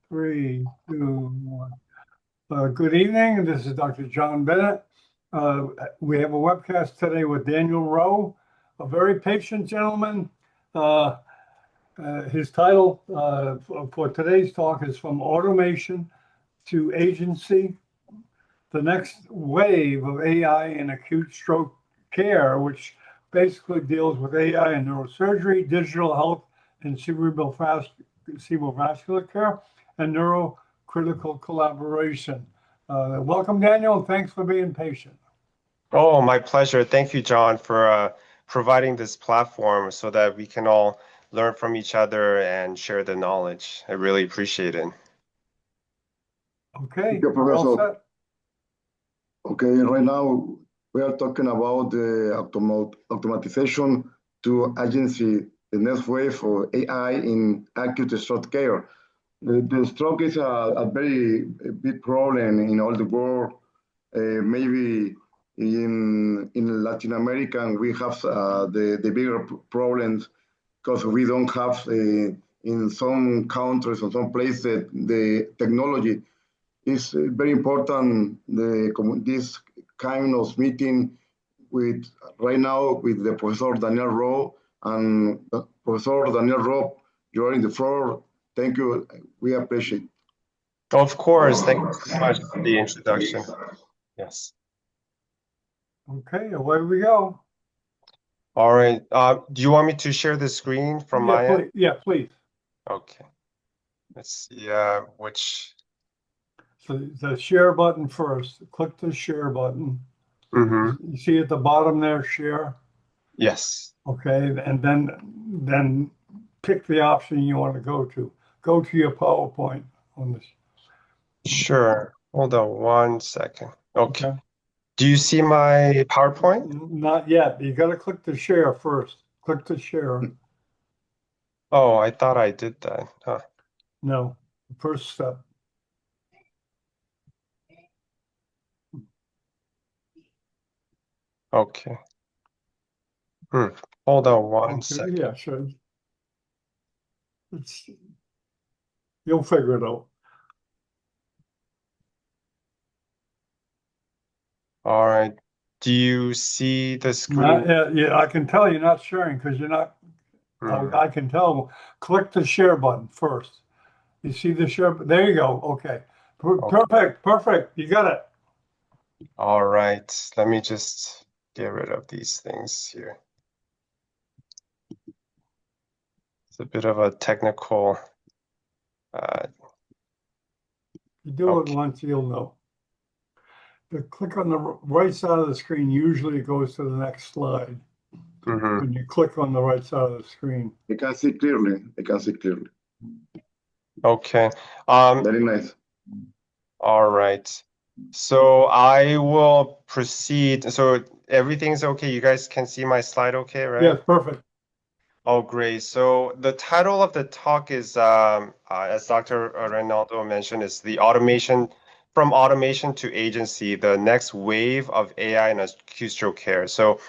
Three, two, one. Good evening. This is Dr. John Bennett. We have a webcast today with Daniel Rowe, a very patient gentleman. Uh, his title for today's talk is From Automation to Agency, the next wave of AI in acute stroke care, which basically deals with AI in neurosurgery, digital health, and cerebrovascular care, and neurocritical collaboration. Welcome, Daniel, and thanks for being patient. Oh, my pleasure. Thank you, John, for providing this platform so that we can all learn from each other and share the knowledge. I really appreciate it. Okay, Okay, we're all Professor. set. Okay, right now we are talking about the automatization to agency, the next wave for AI in acute stroke care. The stroke is a very big problem in all the world. Maybe in Latin America we have the bigger problems because we don't have in some countries or some places the technology. It's very important this kind of meeting with right now with the Professor Daniel Rowe and Professor Daniel Rowe. You're in the floor. Thank you. We appreciate. Of course. Thank you so much for the introduction. Yes. Okay, away we go. All right. Do you want me to share the screen from my end? Yeah, please. Okay. Let's see which. So the share button first. Click the share button. Mm-hmm. You see at the bottom there, share. Yes. Okay, and then pick the option you want to go to. Go to your PowerPoint on this. Sure. Hold on one second. Okay. Okay. Do you see my PowerPoint? Not yet. You got to click the share first. Click the share. Oh, I thought I did that. Huh. No, first step. Okay. Hold on one Okay, second. yeah, sure. You'll figure it out. All right. Do you see the screen? Yeah, I can tell you're not sharing because you're not. I can tell. Click the share button first. You see the share? There you go. Okay. Okay. Perfect. You got it. All right. Let me just get rid of these things here. It's a bit of a technical. You do it once, you'll know. Click on the right side of the screen. Usually it goes to the next slide. When you click on the right side of the screen. You can see clearly. You can see clearly. Okay. Very nice. All right. So I will proceed. So everything's okay. You guys can see my slide okay, right? Yes, perfect. Oh, great. So the title of the talk is, as Dr. Reynaldo mentioned, is the automation from automation to agency, the next wave of AI in acute stroke care. So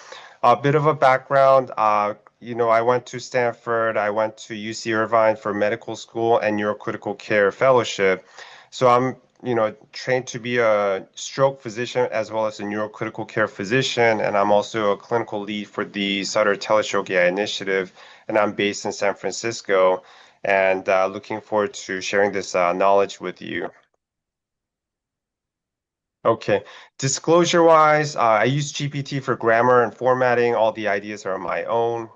a bit of a background, I went to Stanford, I went to UC Irvine for medical school and neurocritical care fellowship. So I'm, trained to be a stroke physician as well as a neurocritical care physician, and I'm also a clinical lead for the Sutter Telestroke AI initiative, and I'm based in San Francisco, and looking forward to sharing this knowledge with you. Okay, disclosure-wise, I use GPT for grammar and formatting. All the ideas are my own.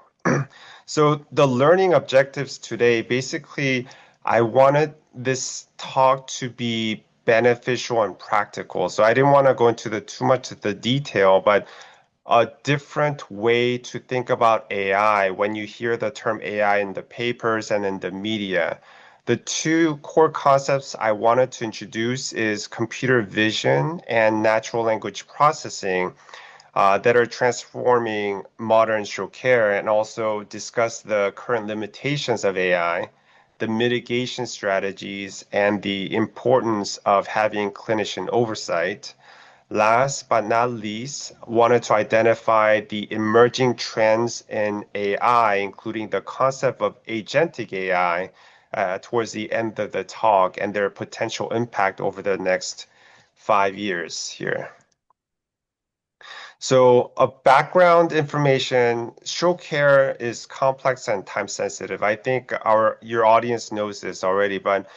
So the learning objectives today, basically, I wanted this talk to be beneficial and practical. So I didn't want to go into too much of the detail, but a different way to think about AI when you hear the term AI in the papers and in the media. The two core concepts I wanted to introduce is computer vision and natural language processing that are transforming modern stroke care, and also discuss the current limitations of AI, the mitigation strategies, and the importance of having clinician oversight. Last but not least, wanted to identify the emerging trends in AI, including the concept of agentic AI, towards the end of the talk and their potential impact over the next 5 years here. So a background information, stroke care is complex and time sensitive. I think your audience knows this already, but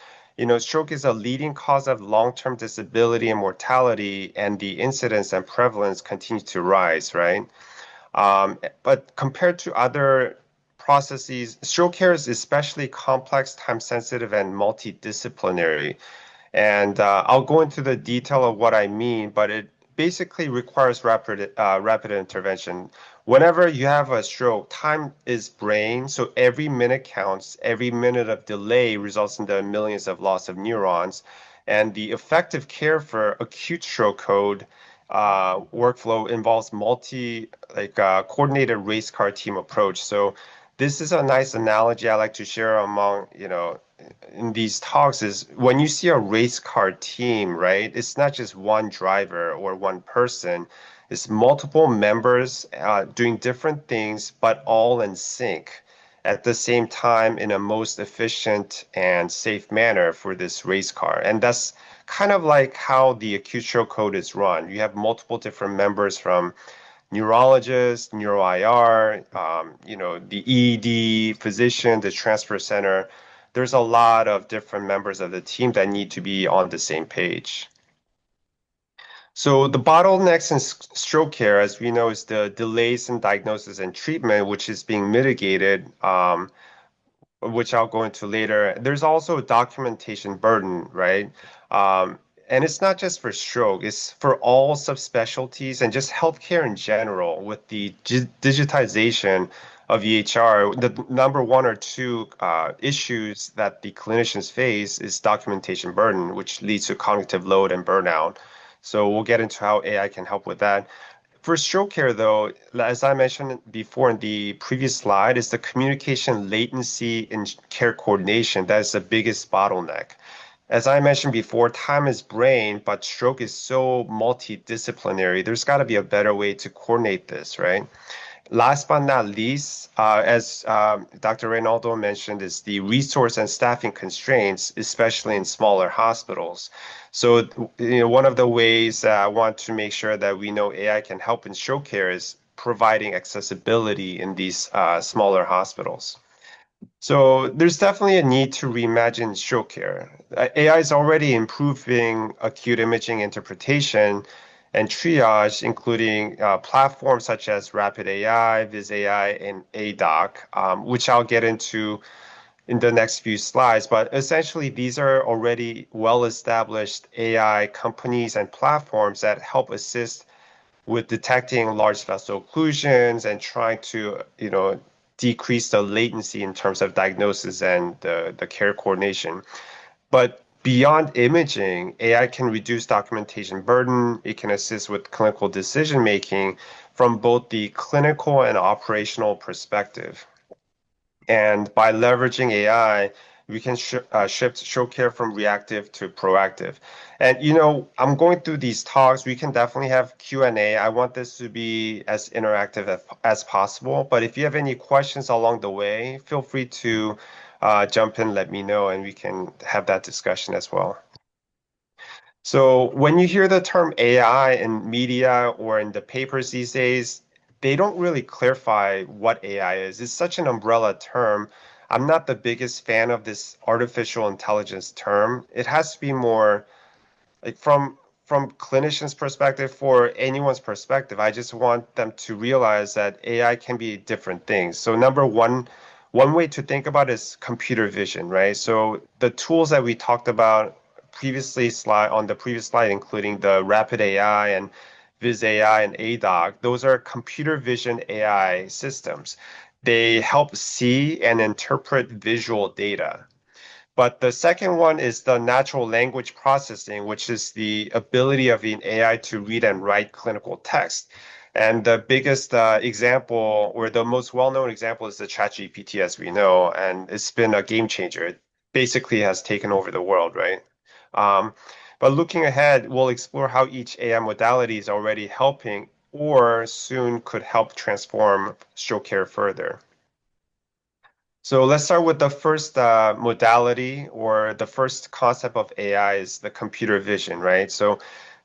stroke is a leading cause of long-term disability and mortality, and the incidence and prevalence continue to rise, right? But compared to other processes, stroke care is especially complex, time sensitive, and multidisciplinary. And I'll go into the detail of what I mean, but it basically requires rapid intervention. Whenever you have a stroke, time is brain, so every minute counts. Every minute of delay results in the millions of loss of neurons. And the effective care for acute stroke code workflow involves coordinated race car team approach. So this is a nice analogy I like to share among, in these talks is when you see a race car team, right? It's not just one driver or one person. It's multiple members doing different things, but all in sync at the same time in a most efficient and safe manner for this race car. And that's kind of like how the acute stroke code is run. You have multiple different members from neurologist, neuro IR, the ED physician, the transfer center. There's a lot of different members of the team that need to be on the same page. So the bottlenecks in stroke care, as we know, is the delays in diagnosis and treatment, which is being mitigated, which I'll go into later. There's also a documentation burden, right? And it's not just for stroke, it's for all subspecialties and just healthcare in general. With the digitization of EHR, the number one or two issues that the clinicians face is documentation burden, which leads to cognitive load and burnout. So we'll get into how AI can help with that. For stroke care, though, as I mentioned before in the previous slide, is the communication latency in care coordination. That is the biggest bottleneck. As I mentioned before, time is brain, but stroke is so multidisciplinary. There's got to be a better way to coordinate this, right? Last but not least, as Dr. Reynaldo mentioned, is the resource and staffing constraints, especially in smaller hospitals. So, one of the ways I want to make sure that we know AI can help in stroke care is providing accessibility in these smaller hospitals. So there's definitely a need to reimagine stroke care. AI is already improving acute imaging interpretation and triage, including platforms such as Rapid AI, Viz AI, and ADOC, which I'll get into in the next few slides. But essentially, these are already well-established AI companies and platforms that help assist with detecting large vessel occlusions and trying to, decrease the latency in terms of diagnosis and the care coordination. But beyond imaging, AI can reduce documentation burden. It can assist with clinical decision making from both the clinical and operational perspective. And by leveraging AI, we can shift stroke care from reactive to proactive. And I'm going through these talks. We can definitely have Q&A. I want this to be as interactive as possible. But if you have any questions along the way, feel free to jump in, let me know, and we can have that discussion as well. So when you hear the term AI in media or in the papers these days, they don't really clarify what AI is. It's such an umbrella term. I'm not the biggest fan of this artificial intelligence term. It has to be more like from clinicians' perspective, for anyone's perspective. I just want them to realize that AI can be different things. So number one way to think about it is computer vision, right? So the tools that we talked about on the previous slide, including the Rapid AI and Viz AI and ADOC, those are computer vision AI systems. They help see and interpret visual data. But the second one is the natural language processing, which is the ability of an AI to read and write clinical text. And the biggest example, or the most well-known example, is the ChatGPT, as we know, and it's been a game changer. It basically has taken over the world, right? But looking ahead, we'll explore how each AI modality is already helping or soon could help transform stroke care further. So let's start with the first modality or the first concept of AI is the computer vision, right? So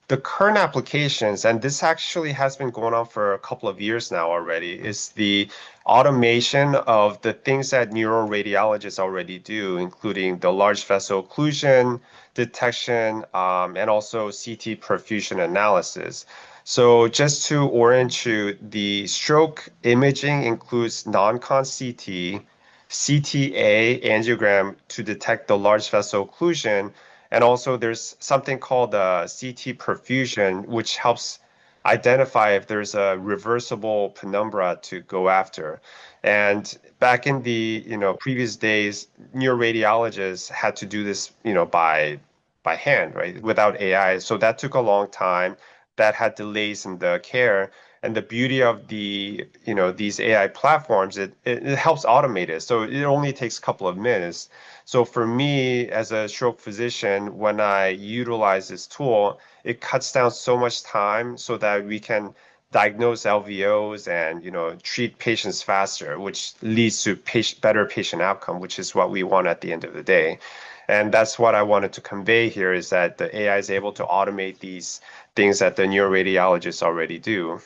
the current applications, and this actually has been going on for a couple of years now already, is the automation of the things that neuroradiologists already do, including the large vessel occlusion detection, and also CT perfusion analysis. So just to orient you, the stroke imaging includes non-con CT, CTA angiogram to detect the large vessel occlusion, and also there's something called CT perfusion, which helps identify if there's a reversible penumbra to go after. And back in the, previous days, neuroradiologists had to do this, by hand, right, without AI. So that took a long time. That had delays in the care. And the beauty of these AI platforms, it helps automate it. So it only takes a couple of minutes. So for me, as a stroke physician, when I utilize this tool, it cuts down so much time so that we can diagnose LVOs and treat patients faster, which leads to better patient outcome, which is what we want at the end of the day. And that's what I wanted to convey here is that the AI is able to automate these things that the neuroradiologists already do.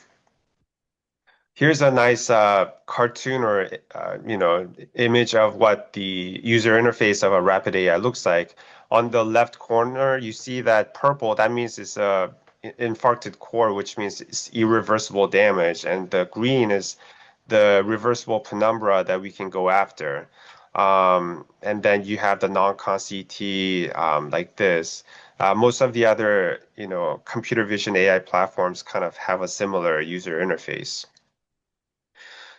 Here's a nice cartoon or image of what the user interface of a rapid AI looks like. On the left corner, you see that purple. That means it's a infarcted core, which means it's irreversible damage, and the green is the reversible penumbra that we can go after. And then you have the non-con CT like this. Most of the other, computer vision AI platforms kind of have a similar user interface.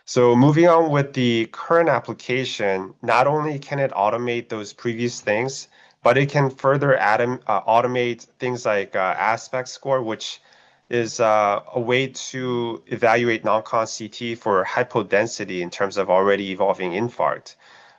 So moving on with the current application, not only can it automate those previous things, but it can further automate things like aspect score, which is a way to evaluate non-con CT for hypodensity in terms of already evolving infarct.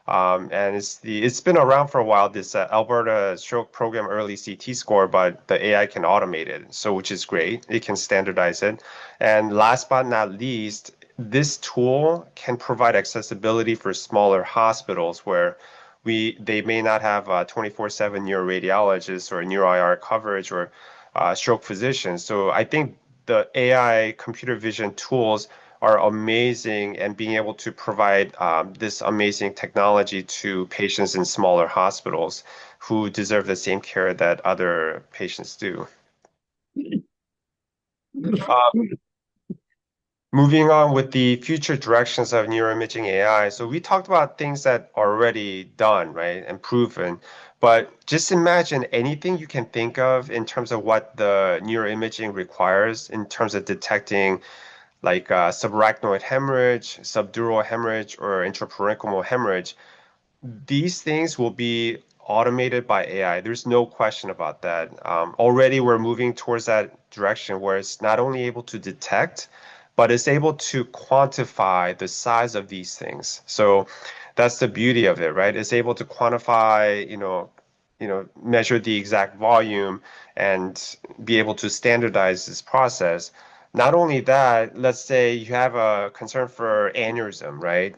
And it's been around for a while, this Alberta Stroke Program Early CT score, but the AI can automate it, so which is great. It can standardize it. And last but not least, this tool can provide accessibility for smaller hospitals where they may not have 24/7 neuroradiologists or neuro-IR coverage or stroke physicians. So I think the AI computer vision tools are amazing and being able to provide this amazing technology to patients in smaller hospitals who deserve the same care that other patients do. Uh, Moving on with the future directions of neuroimaging AI. So we talked about things that are already done, right, and proven. But just imagine anything you can think of in terms of what the neuroimaging requires in terms of detecting like subarachnoid hemorrhage, subdural hemorrhage, or intraparenchymal hemorrhage. These things will be automated by AI. There's no question about that. Already we're moving towards that direction where it's not only able to detect, but it's able to quantify the size of these things. So that's the beauty of it, right? It's able to quantify, measure the exact volume and be able to standardize this process. Not only that, let's say you have a concern for aneurysm, right?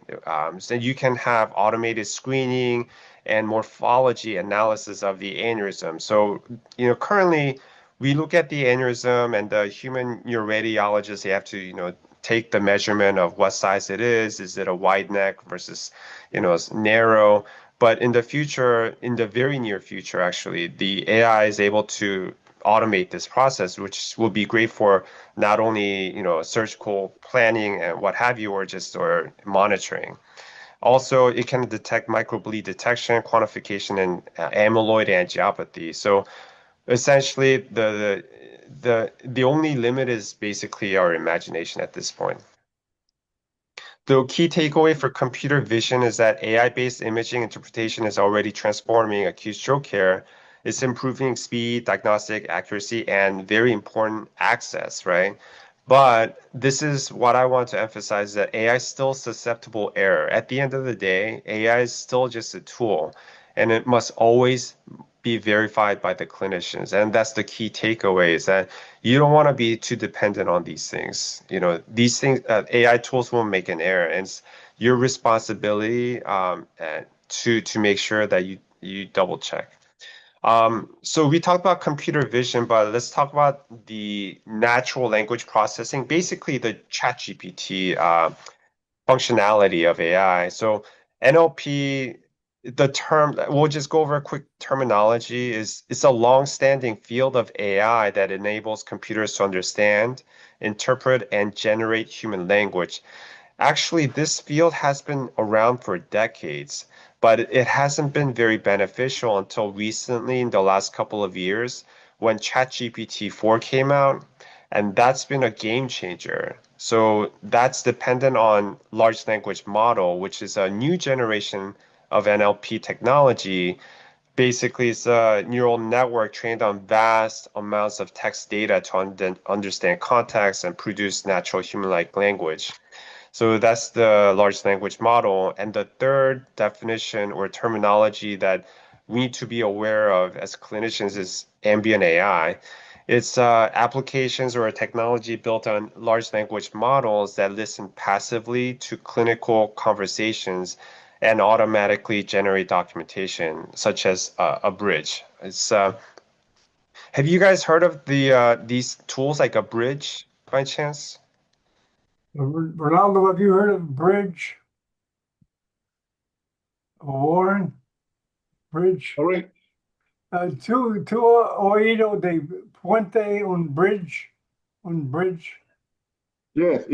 So you can have automated screening and morphology analysis of the aneurysm. So, currently we look at the aneurysm and the human neuroradiologist, they have to, take the measurement of what size it is. Is it a wide neck versus, narrow? But in the future, in the very near future, actually, the AI is able to automate this process, which will be great for not only, surgical planning and what have you, or monitoring. Also, it can detect microbleed detection, quantification, and amyloid angiopathy. So essentially, the only limit is basically our imagination at this point. The key takeaway for computer vision is that AI-based imaging interpretation is already transforming acute stroke care. It's improving speed, diagnostic accuracy, and very important access, right? But this is what I want to emphasize that AI is still susceptible error. At the end of the day, AI is still just a tool, and it must always be verified by the clinicians. And that's the key takeaway is that you don't want to be too dependent on these things. These things, AI tools will make an error, and your responsibility to make sure that you double check. So we talked about computer vision, but let's talk about the natural language processing, basically the ChatGPT functionality of AI. So NLP, the term, we'll just go over a quick terminology, is it's a long-standing field of AI that enables computers to understand, interpret, and generate human language. Actually, this field has been around for decades, but it hasn't been very beneficial until recently in the last couple of years when ChatGPT 4 came out, and that's been a game changer. So that's dependent on large language model, which is a new generation of NLP technology. Basically, it's a neural network trained on vast amounts of text data to understand context and produce natural human-like language. So that's the large language model. And the third definition or terminology that we need to be aware of as clinicians is ambient AI. It's applications or a technology built on large language models that listen passively to clinical conversations and automatically generate documentation, such as a bridge. Have you guys heard of these tools like a bridge by chance? Ronaldo, have you heard of Bridge? Warren? Bridge? Sorry. Tu oído de puente un bridge? Un bridge? Yes.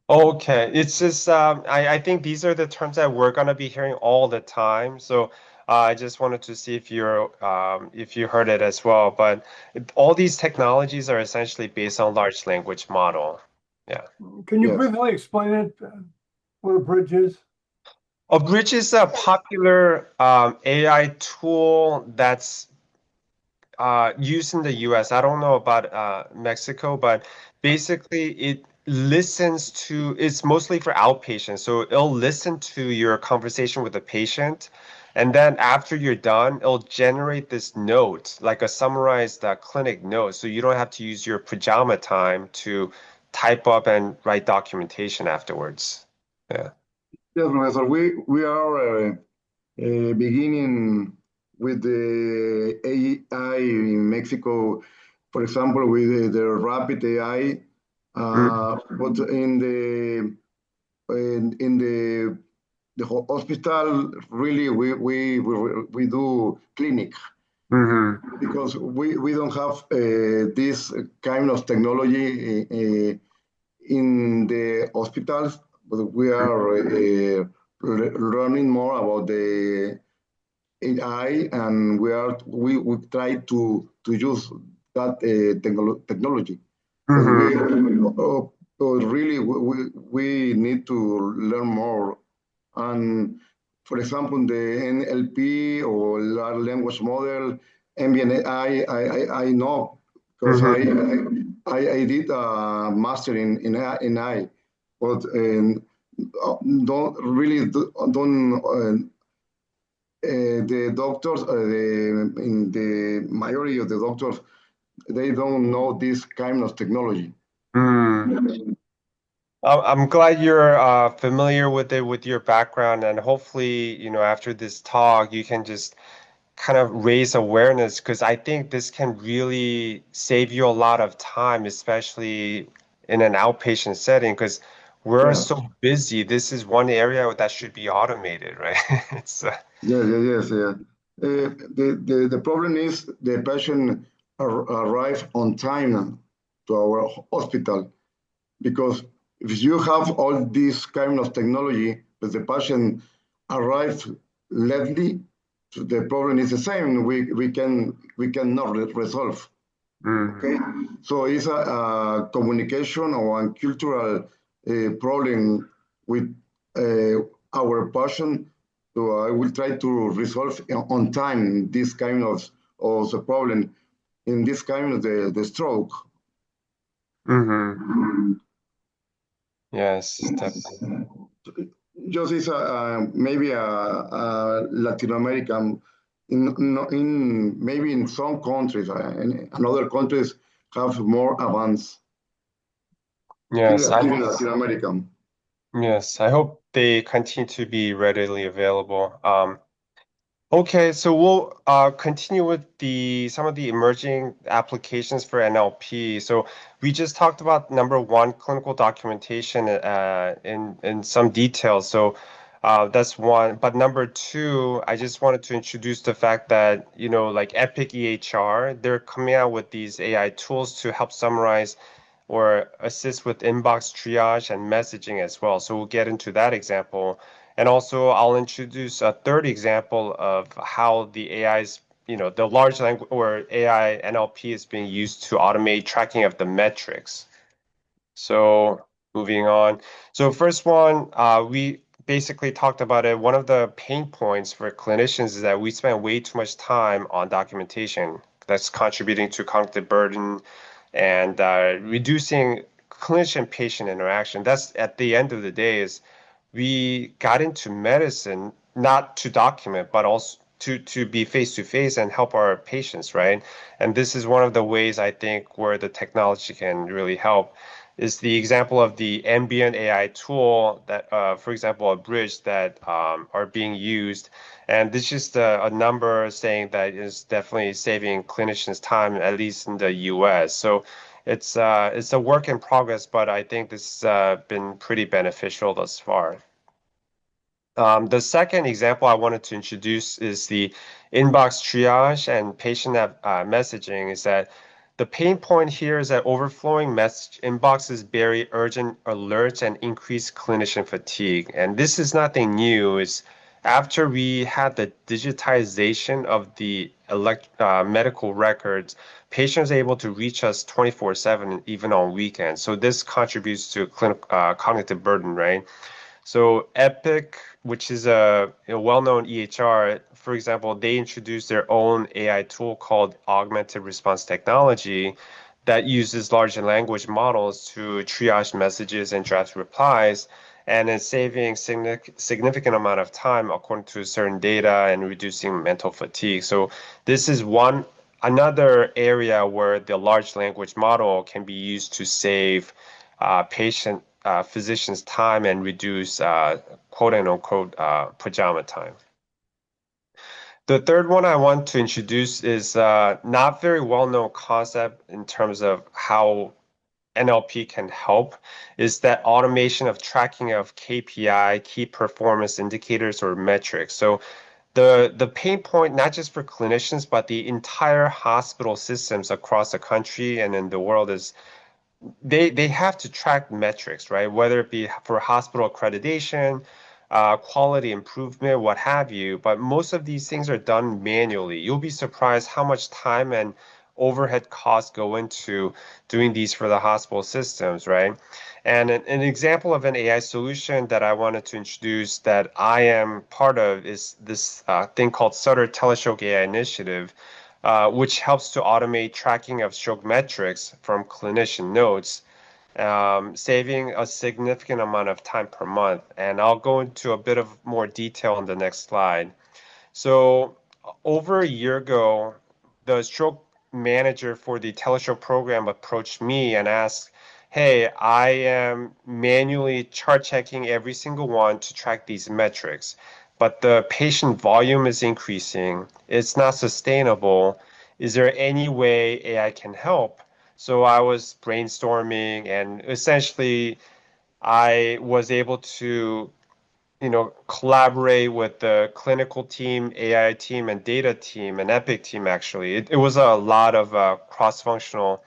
Okay, it's just I think these are the terms that we're gonna be hearing all the time. So I just wanted to see if you heard it as well. But all these technologies are essentially based on large language model. Yeah. Can you Yes. briefly explain it, what a bridge is? A bridge is a popular AI tool that's used in the US. I don't know about Mexico, but basically it listens to, it's mostly for outpatients. So it'll listen to your conversation with the patient. And then after you're done, it'll generate this note, like a summarized clinic note. So you don't have to use your pajama time to type up and write documentation afterwards. Yeah. Yes, Professor. We are beginning with the AI in Mexico, for example, with the rapid AI, but in the hospital, really, we do clinic Mm-hmm. because we don't have this kind of technology in the hospitals, but we are learning more about the AI, and we try to use that technology. But really we need to learn more. And for example, the NLP or large language model, ambient AI, I know because I did a master in AI, but don't really don't. The doctors, in the majority of the doctors, they don't know this kind of technology. I'm glad you're familiar with it with your background, and hopefully, after this talk, you can just kind of raise awareness because I think this can really save you a lot of time, especially in an outpatient setting, because we're Yeah. so busy. This is one area that should be automated, right? It's Yes. The problem is the patient arrive on time to our hospital, because if you have all this kind of technology, but the patient arrives lately, so the problem is the same. We cannot resolve. Okay, so it's a communication or a cultural problem with our patient. So I will try to resolve on time this kind of the problem in this kind of the stroke. Yes, definitely. Just is maybe a Latin American, in maybe in some countries, in other countries have more advanced. Yes, Here in Latin America. Yes, I hope they continue to be readily available. Okay, so we'll continue with the some of the emerging applications for NLP. So we just talked about number one, clinical documentation in some detail. So that's one. But number two, I just wanted to introduce the fact that, like Epic EHR, they're coming out with these AI tools to help summarize or assist with inbox triage and messaging as well. So we'll get into that example. And also, I'll introduce a third example of how the AI's, the large language or AI NLP is being used to automate tracking of the metrics. So moving on. So first one, we basically talked about it. One of the pain points for clinicians is that we spend way too much time on documentation. That's contributing to cognitive burden and reducing clinician-patient interaction. That's at the end of the day is we got into medicine not to document, but also to be face to face and help our patients, right? And this is one of the ways I think where the technology can really help is the example of the ambient AI tool that, for example, a bridge that are being used. And this is just a number saying that is definitely saving clinicians time, at least in the US. So it's a work in progress, but I think this has been pretty beneficial thus far. The second example I wanted to introduce is the inbox triage and patient messaging is that the pain point here is that overflowing message inboxes bury urgent alerts and increase clinician fatigue. And this is nothing new. It's after we had the digitization of the medical records, patients are able to reach us 24/7, even on weekends. So this contributes to cognitive burden, right? So Epic, which is a well-known EHR, for example, they introduced their own AI tool called Augmented Response Technology that uses large language models to triage messages and draft replies, and is saving significant amount of time according to certain data and reducing mental fatigue. So this is another area where the large language model can be used to save physicians' time and reduce quote unquote pajama time. The third one I want to introduce is not very well-known concept in terms of how NLP can help is that automation of tracking of KPI, key performance indicators or metrics. So the pain point, not just for clinicians, but the entire hospital systems across the country and in the world is they have to track metrics, right? Whether it be for hospital accreditation, quality improvement, what have you. But most of these things are done manually. You'll be surprised how much time and overhead costs go into doing these for the hospital systems, right? And an example of an AI solution that I wanted to introduce that I am part of is this thing called Sutter Telestroke AI Initiative, which helps to automate tracking of stroke metrics from clinician notes, saving a significant amount of time per month. And I'll go into a bit of more detail on the next slide. So over a year ago, the stroke manager for the telestroke program approached me and asked, hey, I am manually chart checking every single one to track these metrics, but the patient volume is increasing. It's not sustainable. Is there any way AI can help? So I was brainstorming and essentially I was able to collaborate with the clinical team, AI team, and data team, and Epic team, actually. It was a lot of cross-functional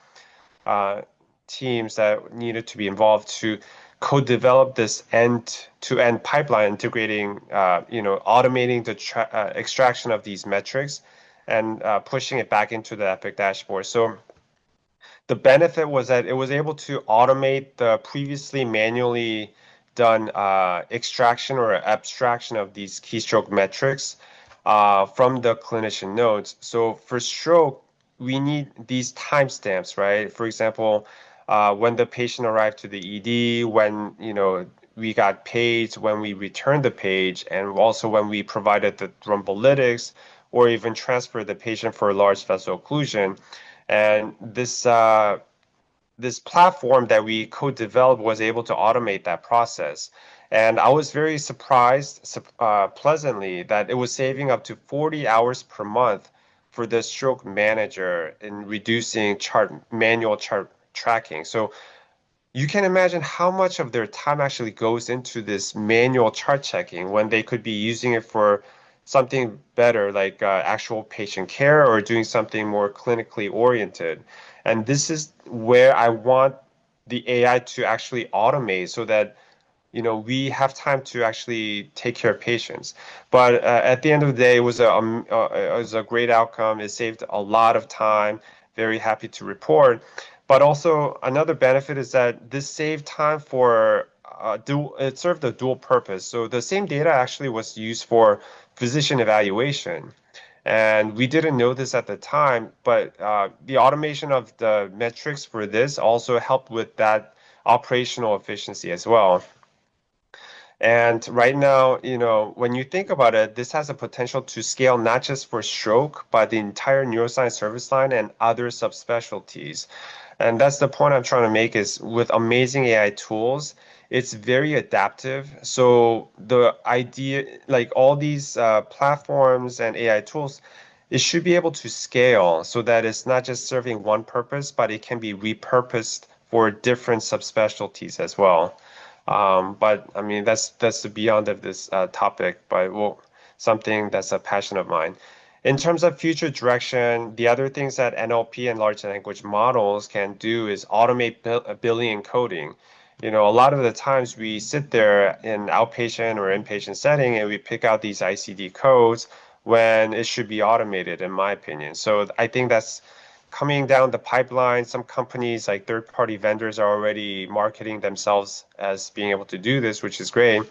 uh, teams that needed to be involved to co-develop this end-to-end pipeline, integrating, automating the extraction of these metrics and pushing it back into the Epic dashboard. So the benefit was that it was able to automate the previously manually done extraction or abstraction of these keystroke metrics from the clinician notes. So for stroke, we need these timestamps, right? For example, when the patient arrived to the ED, when we got paid, when we returned the page, and also when we provided the thrombolytics or even transferred the patient for large vessel occlusion. And this platform that we co-developed was able to automate that process. And I was very surprised, pleasantly, that it was saving up to 40 hours per month for the stroke manager in reducing manual chart tracking. So you can imagine how much of their time actually goes into this manual chart checking when they could be using it for something better, like actual patient care or doing something more clinically oriented. And this is where I want the AI to actually automate so that we have time to actually take care of patients. But at the end of the day, it was a great outcome. It saved a lot of time. Very happy to report. But also another benefit is that this saved time for it served a dual purpose. So the same data actually was used for physician evaluation. And we didn't know this at the time, but the automation of the metrics for this also helped with that operational efficiency as well. And right now, when you think about it, this has a potential to scale not just for stroke, but the entire neuroscience service line and other subspecialties. And that's the point I'm trying to make is with amazing AI tools, it's very adaptive. So the idea, like all these platforms and AI tools, it should be able to scale so that it's not just serving one purpose, but it can be repurposed for different subspecialties as well. But I mean, that's the beyond of this topic, but well, something that's a passion of mine. In terms of future direction, the other things that NLP and large language models can do is automate billing and coding. A lot of the times we sit there in outpatient or inpatient setting and we pick out these ICD codes when it should be automated, in my opinion. So I think that's coming down the pipeline. Some companies, like third-party vendors, are already marketing themselves as being able to do this, which is great.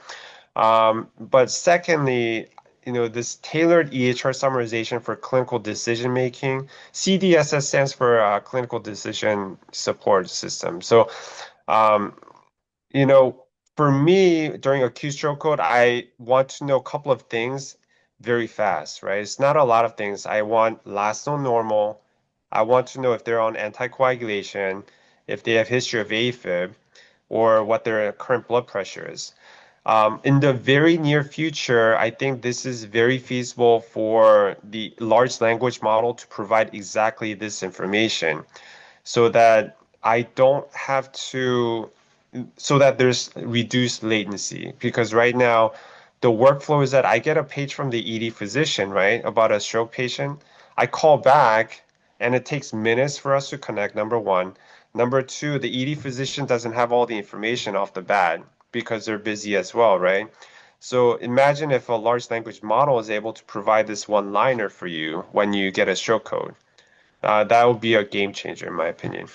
But secondly, this tailored EHR summarization for clinical decision making. CDSS stands for Clinical Decision Support System. So, um, you know, for me, during acute stroke code, I want to know a couple of things very fast, right? It's not a lot of things. I want last known normal. I want to know if they're on anticoagulation, if they have history of AFib, or what their current blood pressure is. In the very near future, I think this is very feasible for the large language model to provide exactly this information so that I don't have to, so that there's reduced latency. Because right now, the workflow is that I get a page from the ED physician, right, about a stroke patient. I call back, and it takes minutes for us to connect, number one. Number two, the ED physician doesn't have all the information off the bat because they're busy as well, right? So imagine if a large language model is able to provide this one-liner for you when you get a stroke code. That would be a game changer, in my opinion.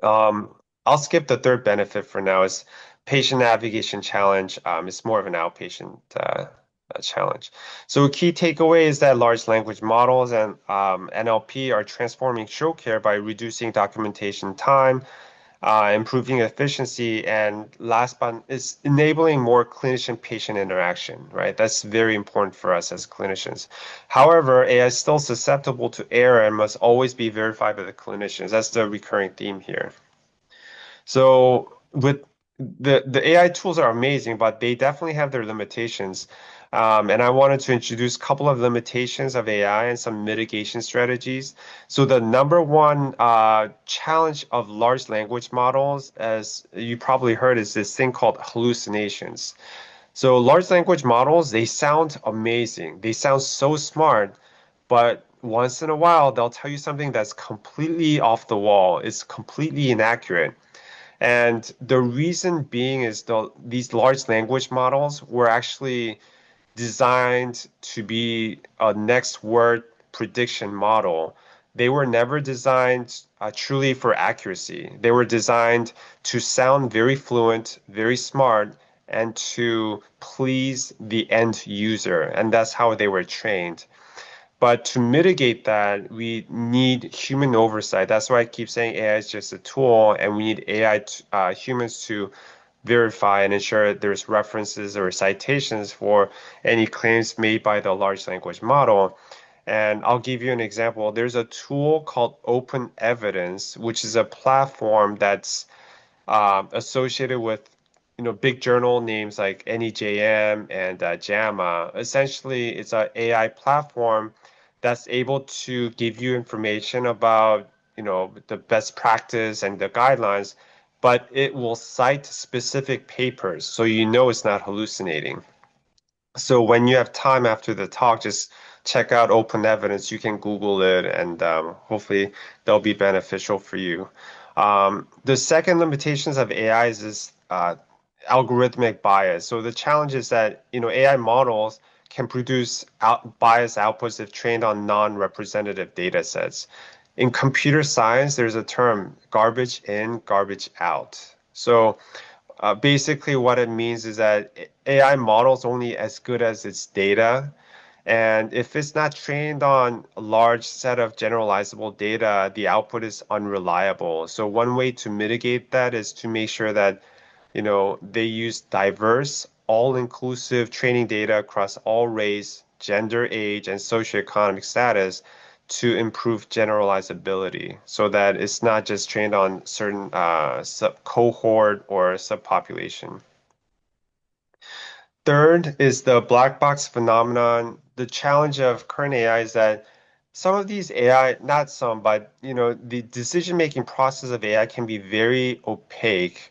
I'll skip the third benefit for now. Is patient navigation challenge. It's more of an outpatient challenge. So a key takeaway is that large language models and NLP are transforming stroke care by reducing documentation time, improving efficiency, and last but is enabling more clinician-patient interaction, right? That's very important for us as clinicians. However, AI is still susceptible to error and must always be verified by the clinicians. That's the recurring theme here. So with the AI tools are amazing, but they definitely have their limitations. And I wanted to introduce a couple of limitations of AI and some mitigation strategies. So the number one challenge of large language models, as you probably heard, is this thing called hallucinations. So large language models, they sound amazing. They sound so smart, but once in a while, they'll tell you something that's completely off the wall. It's completely inaccurate. And the reason being is these large language models were actually designed to be a next word prediction model. They were never designed truly for accuracy. They were designed to sound very fluent, very smart, and to please the end user. And that's how they were trained. But to mitigate that, we need human oversight. That's why I keep saying AI is just a tool, and we need humans to verify and ensure there's references or citations for any claims made by the large language model. And I'll give you an example. There's a tool called Open Evidence, which is a platform that's associated with big journal names like NEJM and JAMA. Essentially, it's an AI platform that's able to give you information about, the best practice and the guidelines, but it will cite specific papers, so it's not hallucinating. So when you have time after the talk, just check out open evidence. You can Google it, and hopefully they'll be beneficial for you. The second limitations of AI is algorithmic bias. So the challenge is that AI models can produce biased outputs if trained on non-representative data sets. In computer science, there's a term garbage in, garbage out. So basically, what it means is that AI models only as good as its data. And if it's not trained on a large set of generalizable data, the output is unreliable. So one way to mitigate that is to make sure that, they use diverse, all-inclusive training data across all race, gender, age, and socioeconomic status to improve generalizability so that it's not just trained on certain sub cohort or subpopulation. Third is the black box phenomenon. The challenge of current AI is that some of these AI, not some, but the decision-making process of AI can be very opaque,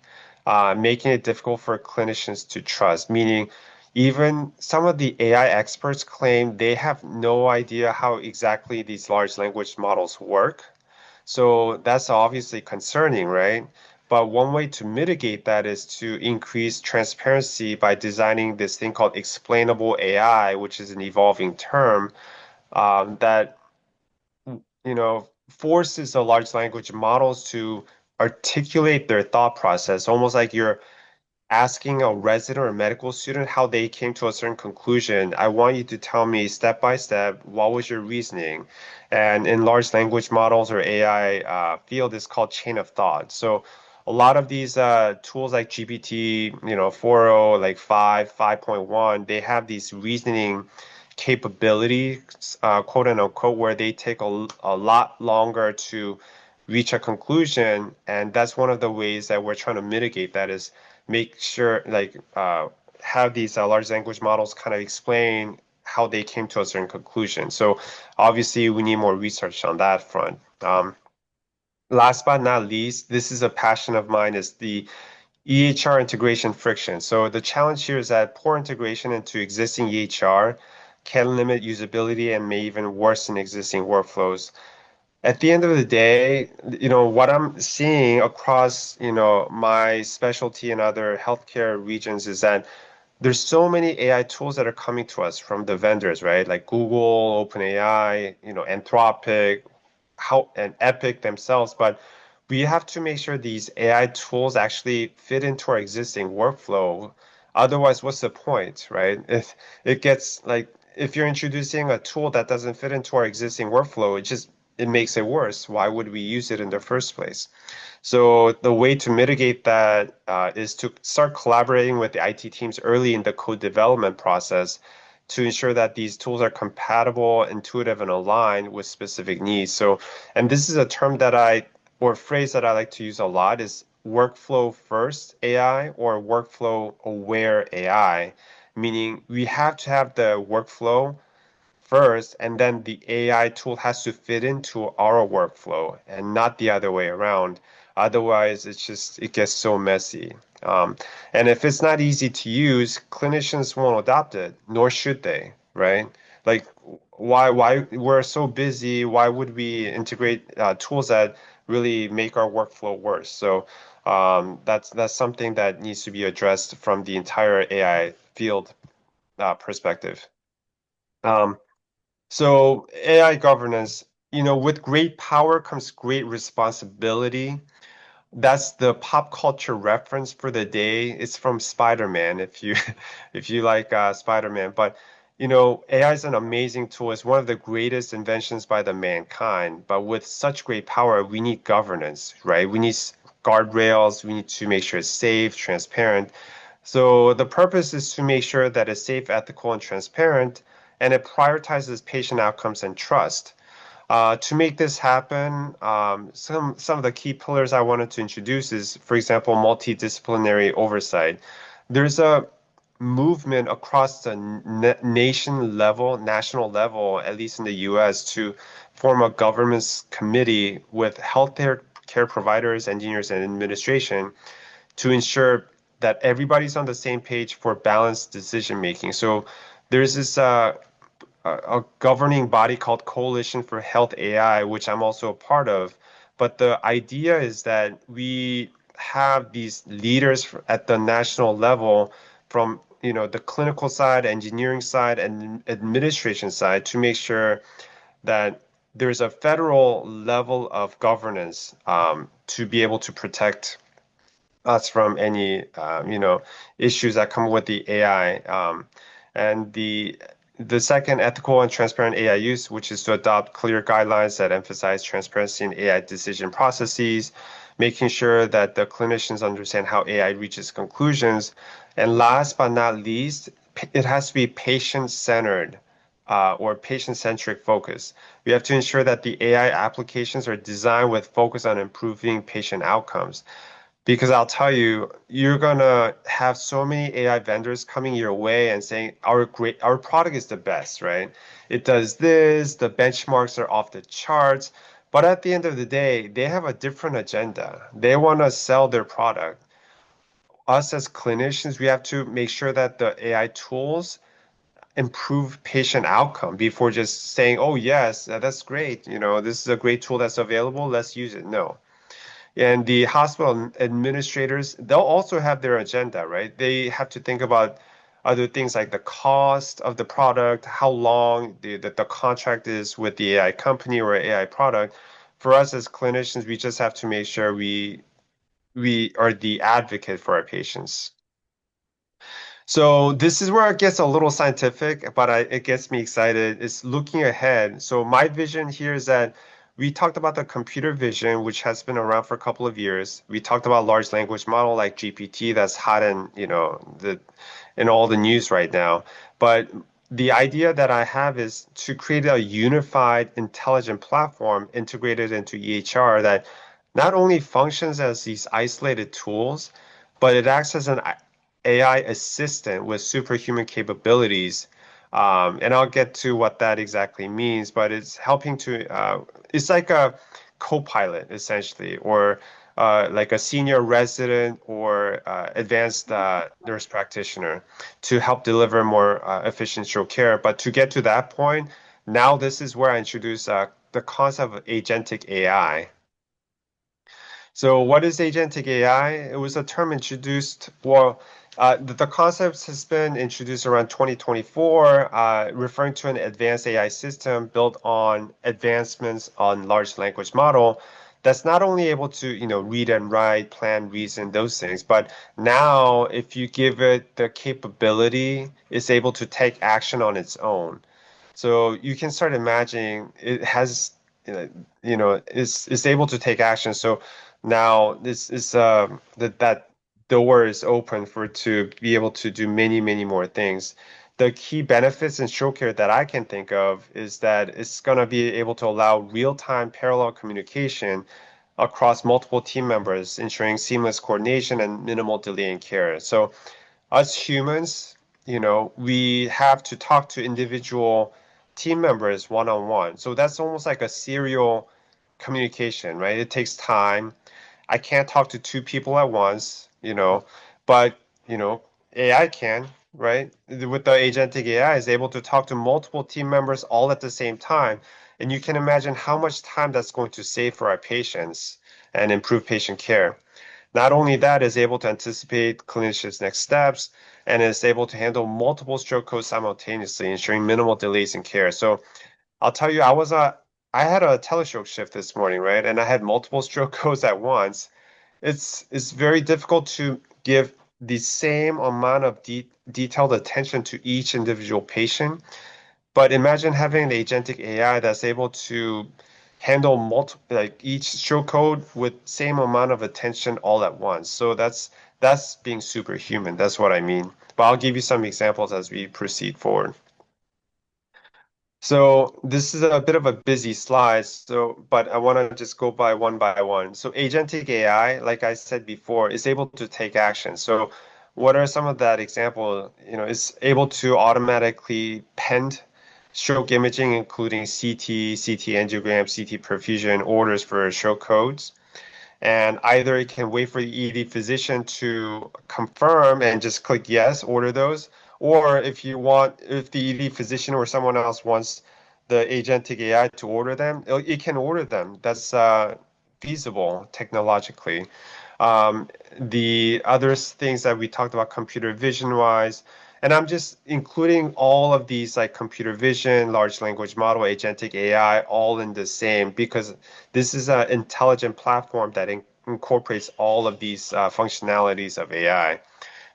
making it difficult for clinicians to trust. Meaning, even some of the AI experts claim they have no idea how exactly these large language models work. So that's obviously concerning, right? But one way to mitigate that is to increase transparency by designing this thing called explainable AI, which is an evolving term that forces the large language models to articulate their thought process, almost like you're asking a resident or medical student how they came to a certain conclusion. I want you to tell me step by step, what was your reasoning? And in large language models or AI field, is called chain of thought. So a lot of these tools like GPT, 4.0, like 5, 5.1, they have these reasoning capabilities, quote unquote, where they take a lot longer to reach a conclusion. And that's one of the ways that we're trying to mitigate that is make sure like have these large language models kind of explain how they came to a certain conclusion. So obviously we need more research on that front. Last but not least, this is a passion of mine, is the EHR integration friction. So the challenge here is that poor integration into existing EHR can limit usability and may even worsen existing workflows. At the end of the day, what I'm seeing across, my specialty and other healthcare regions is that there's so many AI tools that are coming to us from the vendors, right? Like Google, OpenAI, Anthropic, and Epic themselves. But we have to make sure these AI tools actually fit into our existing workflow. Otherwise, what's the point, right? If it gets like if you're introducing a tool that doesn't fit into our existing workflow, it makes it worse. Why would we use it in the first place? So the way to mitigate that is to start collaborating with the IT teams early in the code development process to ensure that these tools are compatible, intuitive, and aligned with specific needs. So, and this is a term or phrase that I like to use a lot is workflow first AI or workflow aware AI, meaning we have to have the workflow first, and then the AI tool has to fit into our workflow and not the other way around. Otherwise, it gets so messy. And if it's not easy to use, clinicians won't adopt it, nor should they, right? Like, why we're so busy? Why would we integrate tools that really make our workflow worse? So that's something that needs to be addressed from the entire AI field perspective. Um, so AI governance, with great power comes great responsibility. That's the pop culture reference for the day. It's from Spider-Man, if you if you like Spider-Man. But AI is an amazing tool. It's one of the greatest inventions by the mankind. But with such great power, we need governance, right? We need guardrails. We need to make sure it's safe, transparent. So the purpose is to make sure that it's safe, ethical, and transparent, and it prioritizes patient outcomes and trust. To make this happen, some of the key pillars I wanted to introduce is, for example, multidisciplinary oversight. There's a movement across the national level, at least in the US, to form a governance committee with healthcare care providers, engineers, and administration to ensure that everybody's on the same page for balanced decision making. So there's this a governing body called Coalition for Health AI, which I'm also a part of. But the idea is that we have these leaders at the national level from the clinical side, engineering side, and administration side to make sure that there's a federal level of governance to be able to protect us from any issues that come with the AI. And the second, ethical and transparent AI use, which is to adopt clear guidelines that emphasize transparency in AI decision processes, making sure that the clinicians understand how AI reaches conclusions. And last but not least, it has to be patient-centered or patient-centric focus. We have to ensure that the AI applications are designed with focus on improving patient outcomes. Because I'll tell you, you're gonna have so many AI vendors coming your way and saying our product is the best, right? It does this, the benchmarks are off the charts. But at the end of the day, they have a different agenda. They want to sell their product. Us as clinicians, we have to make sure that the AI tools improve patient outcome before just saying, oh yes, that's great. This is a great tool that's available. Let's use it. No. And the hospital administrators, they'll also have their agenda, right? They have to think about other things like the cost of the product, how long the contract is with the AI company or AI product. For us as clinicians, we just have to make sure we are the advocate for our patients. So this is where it gets a little scientific, but it gets me excited. It's looking ahead. So my vision here is that we talked about the computer vision, which has been around for a couple of years. We talked about large language model like GPT that's hot in all the news right now. But the idea that I have is to create a unified intelligent platform integrated into EHR that not only functions as these isolated tools, but it acts as an AI assistant with superhuman capabilities. And I'll get to what that exactly means, but it's helping it's like a co-pilot essentially, or like a senior resident or advanced nurse practitioner to help deliver more efficient stroke care. But to get to that point, now this is where I introduce the concept of agentic AI. So what is agentic AI? It was a term introduced, the concept has been introduced around 2024, referring to an advanced AI system built on advancements on large language model that's not only able to, read and write, plan, reason, those things, but now if you give it the capability, it's able to take action on its own. So you can start imagining it has, it's able to take action. So now this is that door is open for it to be able to do many, many more things. The key benefits in stroke care that I can think of is that it's going to be able to allow real-time parallel communication across multiple team members, ensuring seamless coordination and minimal delay in care. So us humans, we have to talk to individual team members one-on-one. So that's almost like a serial communication, right? It takes time. I can't talk to two people at once, but AI can, right? With the agentic AI is able to talk to multiple team members all at the same time. And you can imagine how much time that's going to save for our patients and improve patient care. Not only that, is able to anticipate clinicians' next steps and is able to handle multiple stroke codes simultaneously, ensuring minimal delays in care. So I'll tell you, I had a telestroke shift this morning, right? And I had multiple stroke codes at once. It's very difficult to give the same amount of detailed attention to each individual patient. But imagine having an agentic AI that's able to handle each stroke code with same amount of attention all at once. So that's being superhuman. That's what I mean. But I'll give you some examples as we proceed forward. So this is a bit of a busy slide, but I want to just go by one. So agentic AI, like I said before, is able to take action. So what are some of that example? It's able to automatically pen stroke imaging, including CT, CT angiogram, CT perfusion orders for stroke codes. And either it can wait for the ED physician to confirm and just click yes, order those. Or if the ED physician or someone else wants the agentic AI to order them, it can order them. That's feasible technologically. Um, the other things that we talked about computer vision wise, and I'm just including all of these like computer vision, large language model, agentic AI, all in the same because this is an intelligent platform that incorporates all of these functionalities of AI.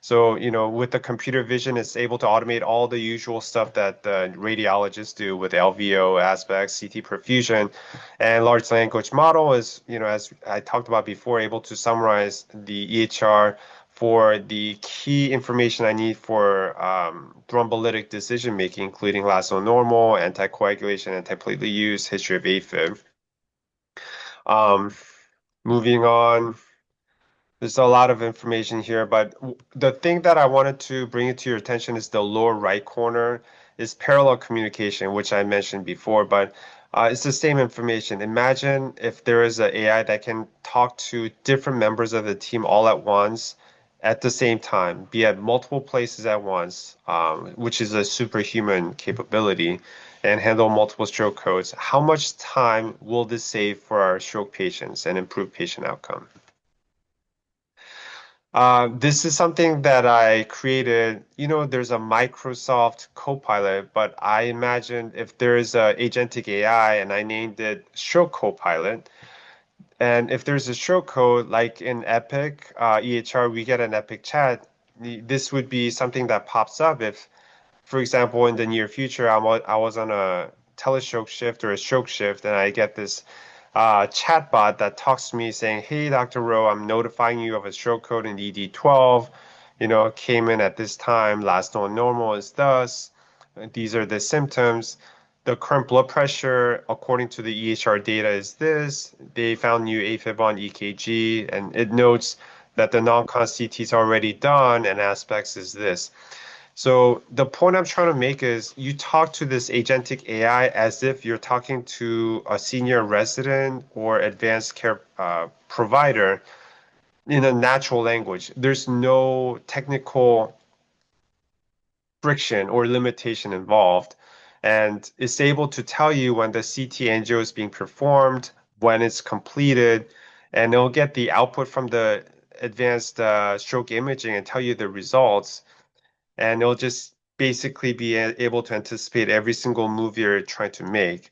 So, with the computer vision, it's able to automate all the usual stuff that the radiologists do with LVO aspects, CT perfusion, and large language model is, as I talked about before, able to summarize the EHR for the key information I need for thrombolytic decision making, including last known normal, anticoagulation, antiplatelet use, history of AFib. Um, Moving on. There's a lot of information here, but the thing that I wanted to bring it to your attention is the lower right corner is parallel communication, which I mentioned before, but it's the same information. Imagine if there is an AI that can talk to different members of the team all at once at the same time, be at multiple places at once, which is a superhuman capability, and handle multiple stroke codes. How much time will this save for our stroke patients and improve patient outcome? This is something that I created. There's a Microsoft Copilot, but I imagined if there is a agentic AI and I named it Stroke Copilot, and if there's a stroke code like in Epic EHR, we get an Epic chat. This would be something that pops up if, for example, in the near future, I was on a telestroke shift or a stroke shift, and I get this chatbot that talks to me saying, "Hey, Dr. Rowe, I'm notifying you of a stroke code in ED12. Came in at this time. Last known normal is thus. These are the symptoms. The current blood pressure, according to the EHR data, is this. They found new AFib on EKG, and it notes that the non-con CT is already done, and aspects is this." So the point I'm trying to make is you talk to this agentic AI as if you're talking to a senior resident or advanced care provider in a natural language. There's no technical friction or limitation involved. And it's able to tell you when the CT angio is being performed, when it's completed, and it'll get the output from the advanced stroke imaging and tell you the results, and it'll just basically be able to anticipate every single move you're trying to make.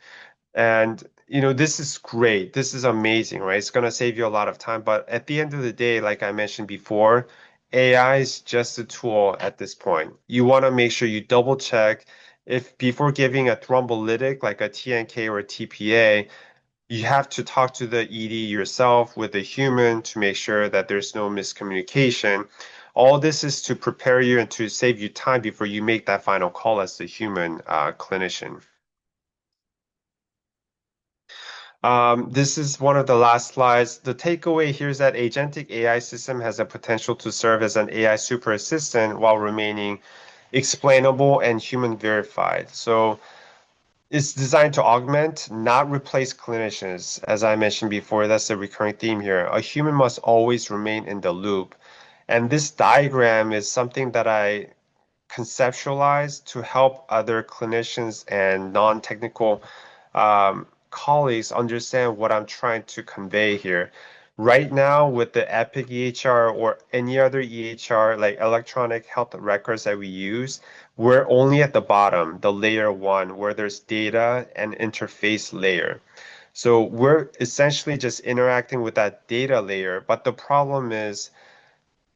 And this is great. This is amazing, right? It's going to save you a lot of time. But at the end of the day, like I mentioned before, AI is just a tool at this point. You want to make sure you double check if before giving a thrombolytic like a TNK or a TPA, you have to talk to the ED yourself with a human to make sure that there's no miscommunication. All this is to prepare you and to save you time before you make that final call as the human clinician. This is one of the last slides. The takeaway here is that agentic AI system has a potential to serve as an AI super assistant while remaining explainable and human verified. So it's designed to augment, not replace clinicians. As I mentioned before, that's the recurring theme here. A human must always remain in the loop. And this diagram is something that I conceptualized to help other clinicians and non-technical colleagues understand what I'm trying to convey here. Right now, with the Epic EHR or any other EHR, like electronic health records that we use, we're only at the bottom, the layer one, where there's data and interface layer. So we're essentially just interacting with that data layer. But the problem is,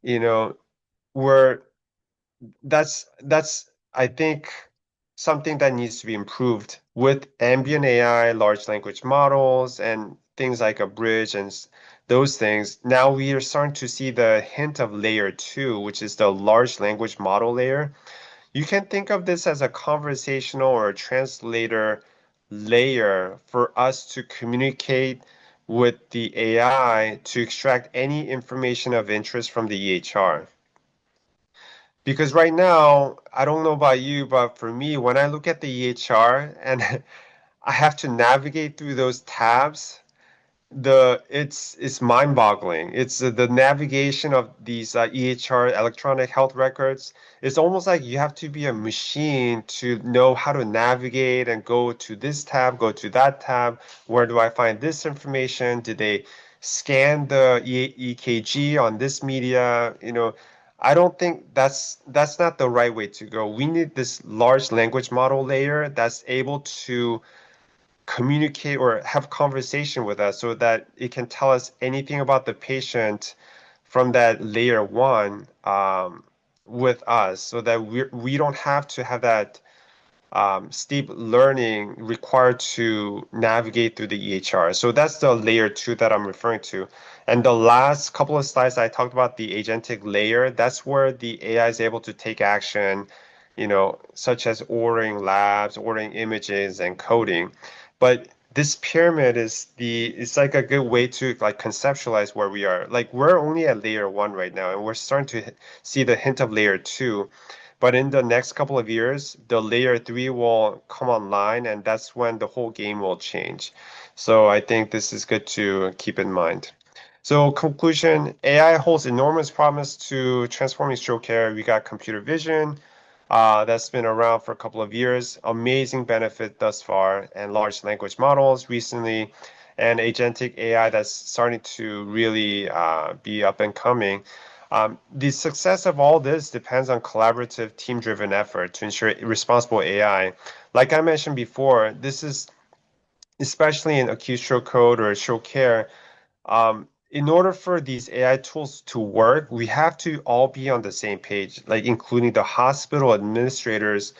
you know, we're that's I think something that needs to be improved with ambient AI, large language models, and things like a bridge and those things. Now we are starting to see the hint of layer two, which is the large language model layer. You can think of this as a conversational or a translator layer for us to communicate with the AI to extract any information of interest from the EHR. Because right now, I don't know about you, but for me, when I look at the EHR and I have to navigate through those tabs, it's mind-boggling. It's the navigation of these EHR electronic health records. It's almost like you have to be a machine to know how to navigate and go to this tab, go to that tab. Where do I find this information? Did they scan the EKG on this media? I don't think that's not the right way to go. We need this large language model layer that's able to communicate or have conversation with us so that it can tell us anything about the patient from that layer one with us so that we don't have to have that steep learning required to navigate through the EHR. So that's the layer two that I'm referring to. And the last couple of slides I talked about the agentic layer, that's where the AI is able to take action, such as ordering labs, ordering images, and coding. But this pyramid it's like a good way to like conceptualize where we are. Like we're only at layer one right now, and we're starting to see the hint of layer two. But in the next couple of years, the layer three will come online, and that's when the whole game will change. So I think this is good to keep in mind. So conclusion, AI holds enormous promise to transforming stroke care. We got computer vision, that's been around for a couple of years. Amazing benefit thus far, and large language models recently, and agentic AI that's starting to really be up and coming. The success of all this depends on collaborative, team-driven effort to ensure responsible AI. Like I mentioned before, this is especially in acute stroke code or stroke care. In order for these AI tools to work, we have to all be on the same page, like including the hospital administrators,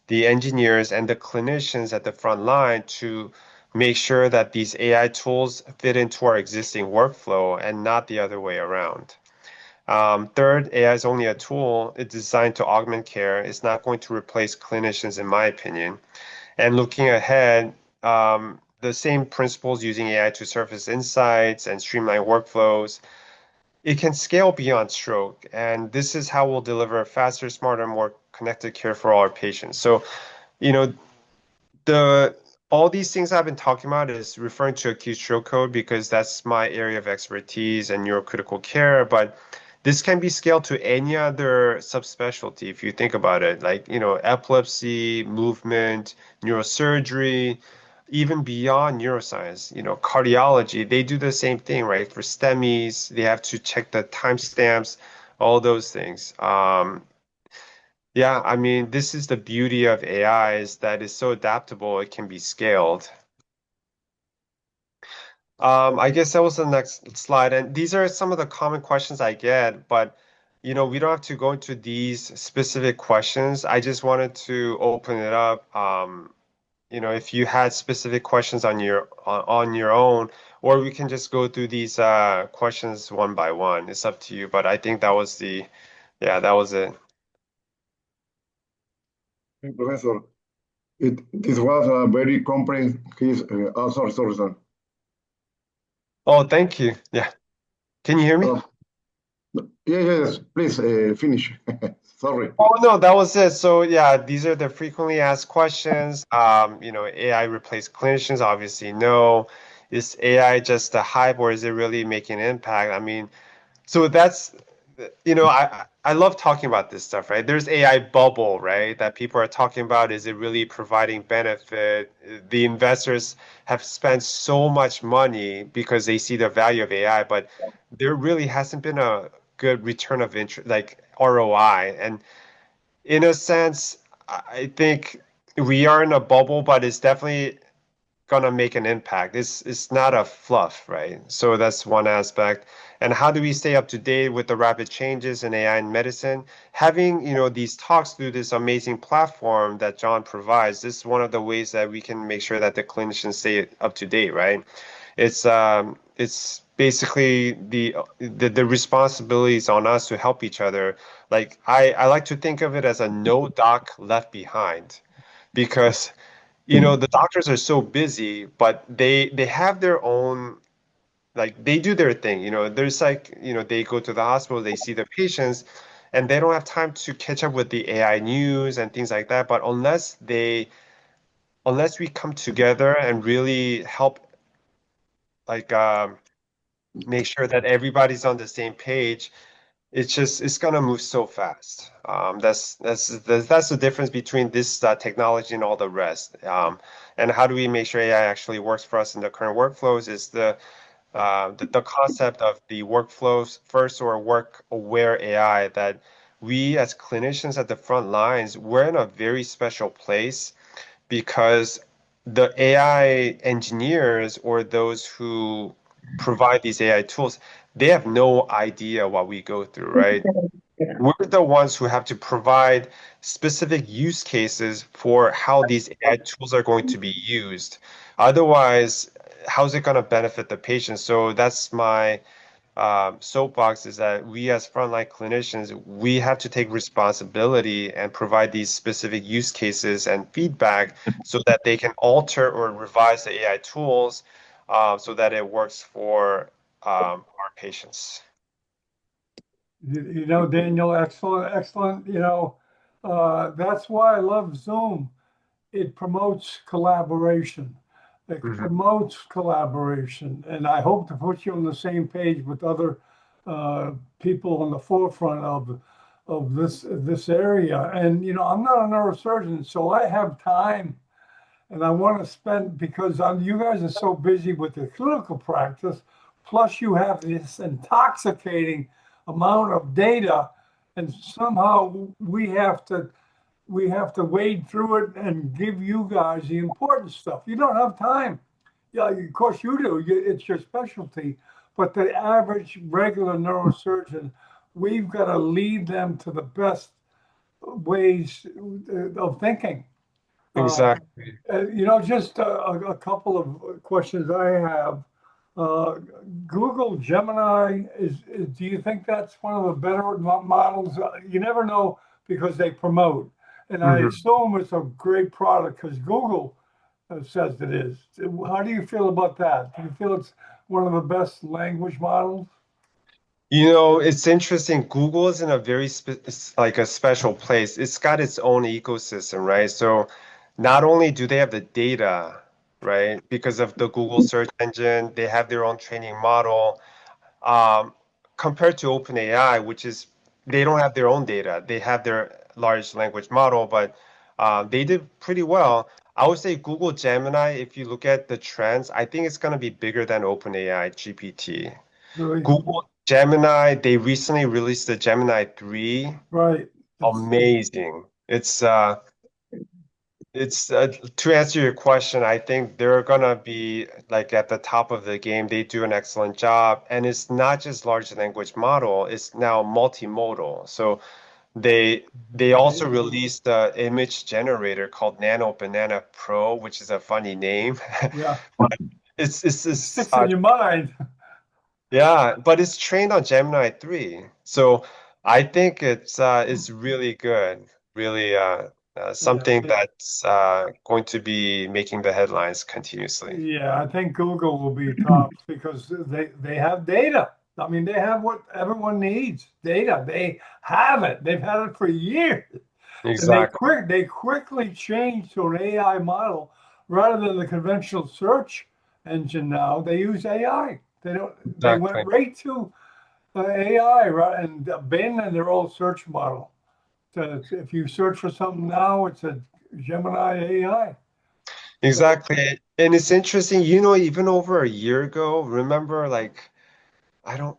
the engineers, and the clinicians at the front line to make sure that these AI tools fit into our existing workflow and not the other way around. Third, AI is only a tool. It's designed to augment care. It's not going to replace clinicians, in my opinion. And looking ahead, the same principles using AI to surface insights and streamline workflows, it can scale beyond stroke. And this is how we'll deliver faster, smarter, more connected care for all our patients. So, you know, the all these things I've been talking about is referring to acute stroke code because that's my area of expertise and neurocritical care. But this can be scaled to any other subspecialty if you think about it, like, epilepsy, movement, neurosurgery, even beyond neuroscience, cardiology, they do the same thing, right? For STEMIs, they have to check the timestamps, all those things. Yeah, I mean, this is the beauty of AI is that it's so adaptable, it can be scaled. I guess that was the next slide. And these are some of the common questions I get, but we don't have to go into these specific questions. I just wanted to open it up. If you had specific questions on your own, or we can just go through these questions one by one. It's up to you. But I think that was it. Professor, this was a very comprehensive sorry, sir. Oh, thank you. Yeah. Can you hear me? Yes, please finish. Sorry. Oh, no, that was it. So yeah, these are the frequently asked questions. AI replace clinicians? Obviously, no. Is AI just a hype or is it really making an impact? I mean, so I love talking about this stuff, right? There's AI bubble, right? That people are talking about. Is it really providing benefit? The investors have spent so much money because they see the value of AI, but there really hasn't been a good return of interest, like ROI. And in a sense, I think we are in a bubble, but it's definitely gonna make an impact. It's not a fluff, right? So that's one aspect. And how do we stay up to date with the rapid changes in AI in medicine? Having, these talks through this amazing platform that John provides, this is one of the ways that we can make sure that the clinicians stay up to date, right? It's basically the responsibilities on us to help each other like I like to think of it as a no doc left behind, because the doctors are so busy, but they have their own, like they do their thing. There's like, they go to the hospital, they see the patients, and they don't have time to catch up with the AI news and things like that. But unless we come together and really help, like make sure that everybody's on the same page, it's gonna move so fast. That's the difference between this technology and all the rest. And how do we make sure AI actually works for us in the current workflows is the concept of the workflows first, or work aware AI, that we as clinicians at the front lines, we're in a very special place, because the AI engineers, or those who provide these AI tools, they have no idea what we go through, right? Yeah. We're the ones who have to provide specific use cases for how these AI tools are going to be used. Otherwise, how's it going to benefit the patient? So that's my soapbox, is that we as frontline clinicians, we have to take responsibility and provide these specific use cases and feedback, so that they can alter or revise the AI tools, so that it works for our patients. Daniel, excellent, excellent. That's why I love Zoom. It promotes collaboration. It Mhm. promotes collaboration, and I hope to put you on the same page with other people on the forefront of this area. And I'm not a neurosurgeon, so I have time, and I want to spend, because you guys are so busy with the clinical practice, plus you have this intoxicating amount of data, and somehow we have to wade through it and give you guys the important stuff. You don't have time. Yeah, of course you do. It's your specialty. But the average regular neurosurgeon, we've got to lead them to the best ways of thinking. Exactly. Just a couple of questions I have. Uh, Google Gemini do you think that's one of the better models? You never know, because they promote, and I Mhm. assume it's a great product because Google says it is. How do you feel about that? Do you feel it's one of the best language models? It's interesting. Google is in a very like a special place. It's got its own ecosystem, right? So not only do they have the data, right, because of the Google search engine, they have their own training model. Um, Compared to OpenAI, which is, they don't have their own data. They have their large language model, but they did pretty well. I would say Google Gemini, if you look at the trends, I think it's going to be bigger than OpenAI GPT. Really? Google Gemini, they recently released the Gemini 3. Right. Amazing. It's to answer your question, I think they're gonna be like at the top of the game. They do an excellent job, and it's not just large language model, it's now multimodal. So they also released the image generator called Nano Banana Pro, which is a funny name. Yeah. But it's It this sticks in your mind. yeah, but it's trained on Gemini 3. So I think it's really good. Really Yeah. something that's going to be making the headlines continuously. Yeah, I think Google will be top because they have data. I mean, they have what everyone needs, data. They have it. They've had it for years. And Exactly. they quickly changed to an AI model rather than the conventional search engine now. They use AI. They went Exactly. right to AI, right, and abandoned their old search model. So if you search for something now, it's a Gemini AI. So Exactly. And it's interesting, even over a year ago, remember, like,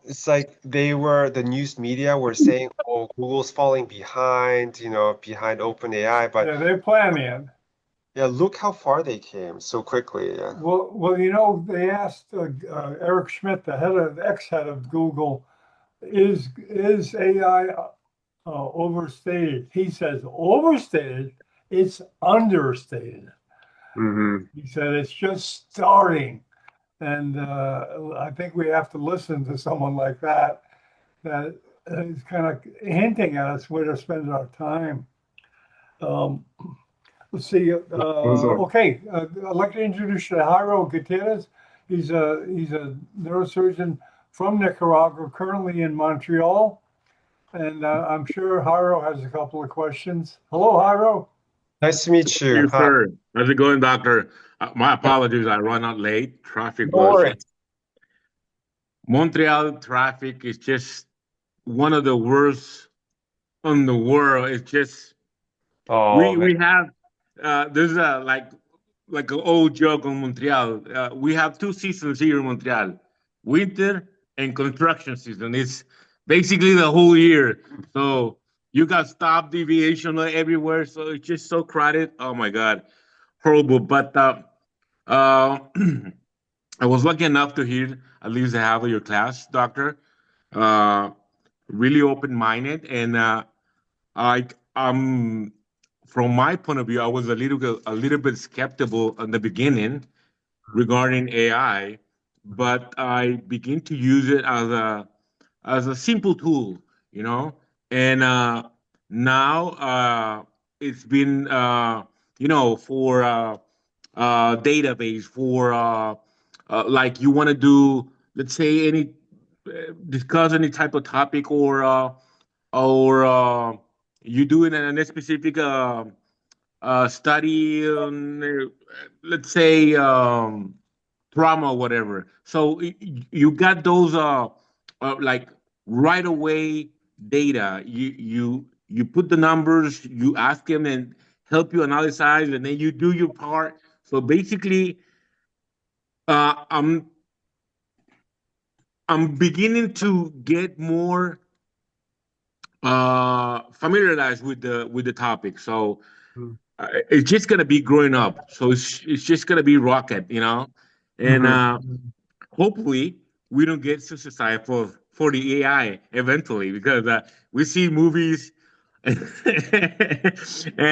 it's like the news media were saying, oh, Google's falling behind, behind OpenAI. But yeah, they're planning it. yeah, look how far they came so quickly. Yeah. Well, they asked Eric Schmidt, the ex-head of Google, is AI overstated? He says overstated. It's understated. Hmm. He said it's just starting, and I think we have to listen to someone like that. That is kind of hinting at us where to spend our time. Um, let's see. Professor. Okay, I'd like to introduce you to Jairo Gutierrez. He's a neurosurgeon from Nicaragua, currently in Montreal, and I'm sure Jairo has a couple of questions. Hello, Jairo. Nice to meet you. You, Hi. sir. How's it going, doctor? My apologies. I run out late. Traffic No was worries. Montreal traffic is just one of the worst in the world. It's just Oh, we have there's a like an old joke on Montreal. We have two seasons here in Montreal: winter and construction season. It's basically the whole year. So you got stop deviation everywhere. So it's just so crowded. Oh my god, horrible. But uh, I was lucky enough to hear at least half of your class, doctor. Uh, really open minded, and I from my point of view, I was a little bit skeptical in the beginning regarding AI, but I begin to use it as a simple tool, you know, and now it's been for database for like you want to do, let's say discuss any type of topic or you do it in a specific study on, let's say, trauma or whatever. So you got those like right away data. You put the numbers, you ask them and help you analyze, and then you do your part. So basically, uh, I'm I'm beginning to get more familiarized with the topic. So it's just gonna be growing up. So it's just gonna be rocket, you know, and hopefully we don't get suicide for the AI eventually because we see movies and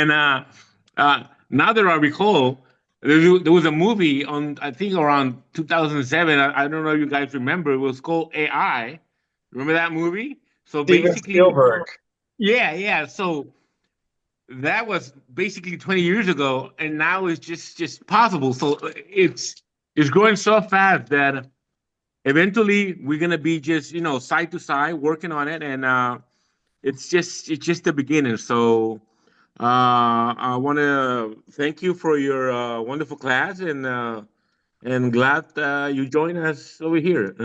now that I recall, there was a movie on I think around 2007. I don't know if you guys remember. It was called AI. Remember that movie? So Steven basically, Spielberg. yeah, yeah. So that was basically 20 years ago, and now it's just possible. So it's growing so fast that eventually we're gonna be just side to side working on it, and it's just the beginning. So I want to thank you for your wonderful class, and glad you joined us over here.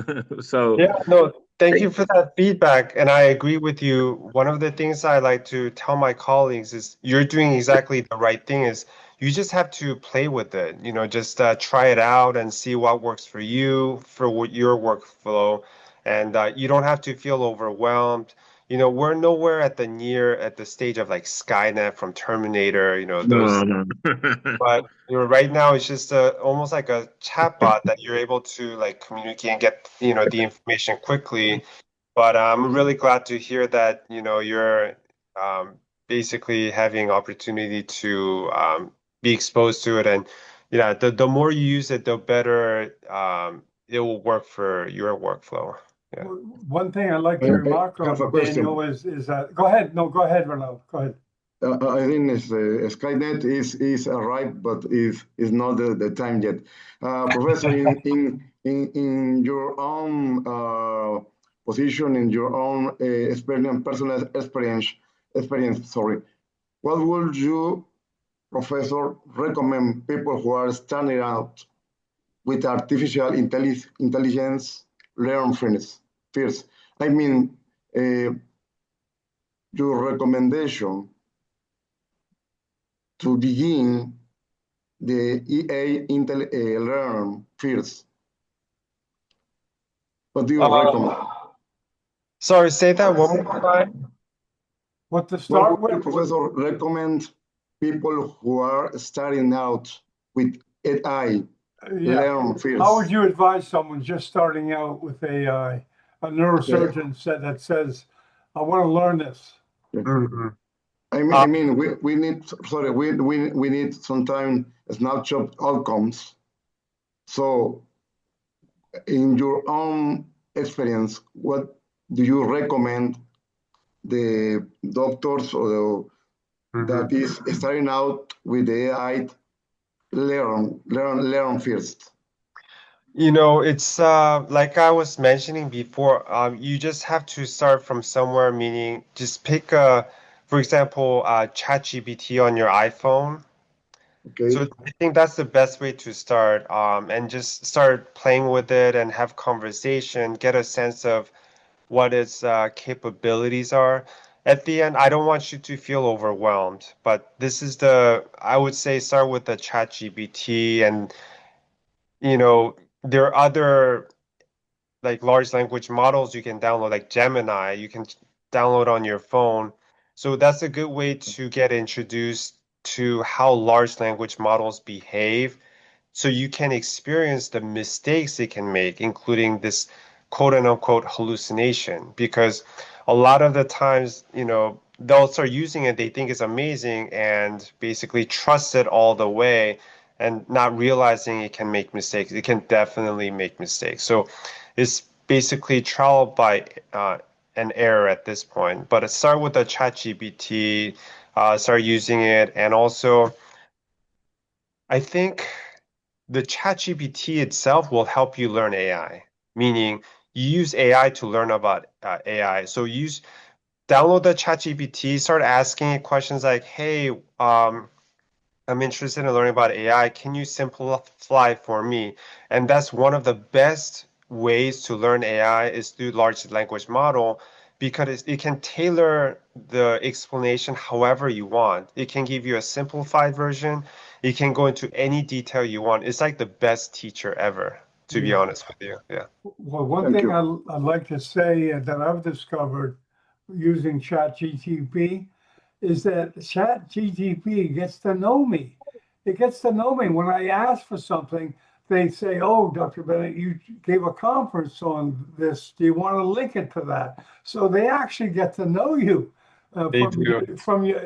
So Yeah, no, thank you for that feedback. And I agree with you. One of the things I like to tell my colleagues is you're doing exactly the right thing is you just have to play with it, just try it out and see what works for you, for your workflow. And you don't have to feel overwhelmed. We're nowhere at the stage of like Skynet from Terminator, those. no, no. But right now it's just almost like a chatbot that you're able to like communicate and get the information quickly. But I'm really glad to hear that you're basically having opportunity to be exposed to it, and yeah, the more you use it, the better it will work for your workflow. Yeah. One thing I'd like I to remark have a on, question. Daniel, is that go ahead. No, go ahead, Ronaldo. Go ahead. I think Skynet is arrived, but is not the time yet. Professor, in your own position, in your own experience, personal experience. Sorry, what would you, Professor, recommend people who are starting out with artificial intelligence learn first? I mean, your recommendation to begin the EA learn first. What do you recommend? Sorry, say that one more time. What to What start would you, with? Professor, recommend people who are starting out with AI Yeah. learn How would first? you advise someone just starting out with AI, a neurosurgeon that says, "I want to learn this"? Mhm. I mean, we need, sorry, we need sometimes snapshot outcomes. So in your own experience, what do you recommend the doctors or that is starting out with the AI learn first? You know, it's like I was mentioning before, you just have to start from somewhere, meaning just pick for example, ChatGPT on your iPhone. Okay. So I think that's the best way to start, and just start playing with it and have conversation, get a sense of what its capabilities are. At the end, I don't want you to feel overwhelmed, but this is I would say start with the ChatGPT and there are other like large language models you can download, like Gemini, you can download on your phone. So that's a good way to get introduced to how large language models behave so you can experience the mistakes they can make, including this quote unquote hallucination. Because a lot of the times, they'll start using it, they think it's amazing and basically trust it all the way and not realizing it can make mistakes. It can definitely make mistakes. So it's basically trial by an error at this point. But start with the ChatGPT, start using it, and also I think the ChatGPT itself will help you learn AI, meaning you use AI to learn about AI. So download the ChatGPT, start asking it questions like, "Hey, I'm interested in learning about AI. Can you simplify for me?" And that's one of the best ways to learn AI is through large language model because it can tailor the explanation however you want. It can give you a simplified version. It can go into any detail you want. It's like the best teacher ever, to be Yeah. honest with you. Yeah. Well, one Thank thing you. I'd like to say that I've discovered using ChatGTP is that ChatGTP gets to know me. It gets to know me. When I ask for something, they say, "Oh, Dr. Bennett, you gave a conference on this. Do you want to link it to that?" So they actually get to know you They do. from you.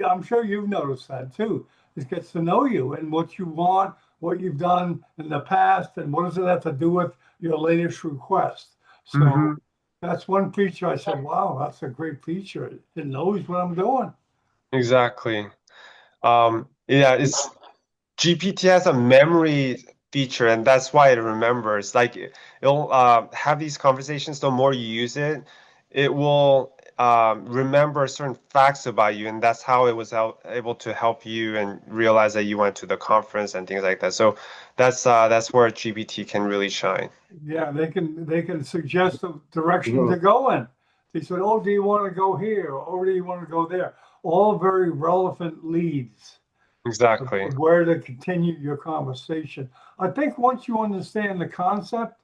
I'm sure you've noticed that too. It gets to know you and what you want, what you've done in the past, and what does it have to do with your latest request. So Hmm. that's one feature I said, wow, that's a great feature. It knows what I'm doing. Exactly. Yeah, it's GPT has a memory feature, and that's why it remembers. Like it'll have these conversations. The more you use it, it will remember certain facts about you, and that's how it was able to help you and realize that you went to the conference and things like that. So that's where GPT can really shine. Yeah, they can suggest the direction to Well, go in. They said, "Oh, do you want to go here? Or do you want to go there?" All very relevant leads Exactly. of where to continue your conversation. I think once you understand the concept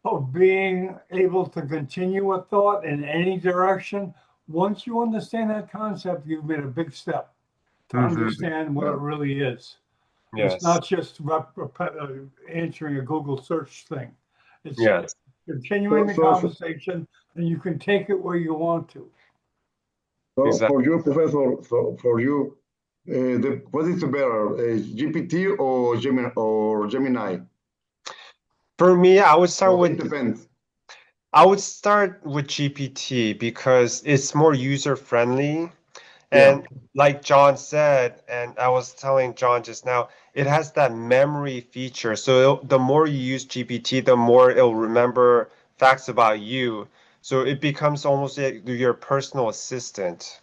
of being able to continue a thought in any direction, once you understand that concept, you've made a big step to Hmm. understand what it yeah. really is. It's Yes. not just answering a Google search thing. It's Yes. continuing So, the so, so, conversation, and you can take it where you want to. so for Exactly. you, Professor, so for you, what is better, GPT or Gemini? For me, Or it depends. I would start with GPT because it's more user friendly. Yeah, And like John said, and I was telling John just now, it has that memory feature. So the more you use GPT, the more it'll remember facts about you. So it becomes almost like your personal assistant.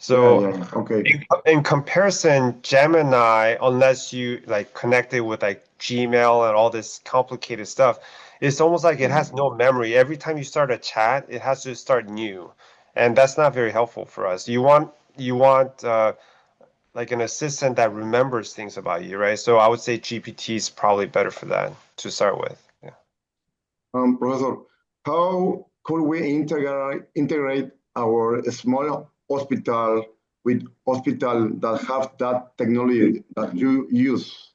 yeah, So yeah. Okay. in comparison, Gemini, unless you like connect it with like Gmail and all this complicated stuff, it's almost like it has no memory. Every time you start a chat, it has to start new, and that's not very helpful for us. You want like an assistant that remembers things about you, right? So I would say GPT is probably better for that to start with. Yeah. Professor, how could we integrate our small hospital with hospital that have that technology that you use?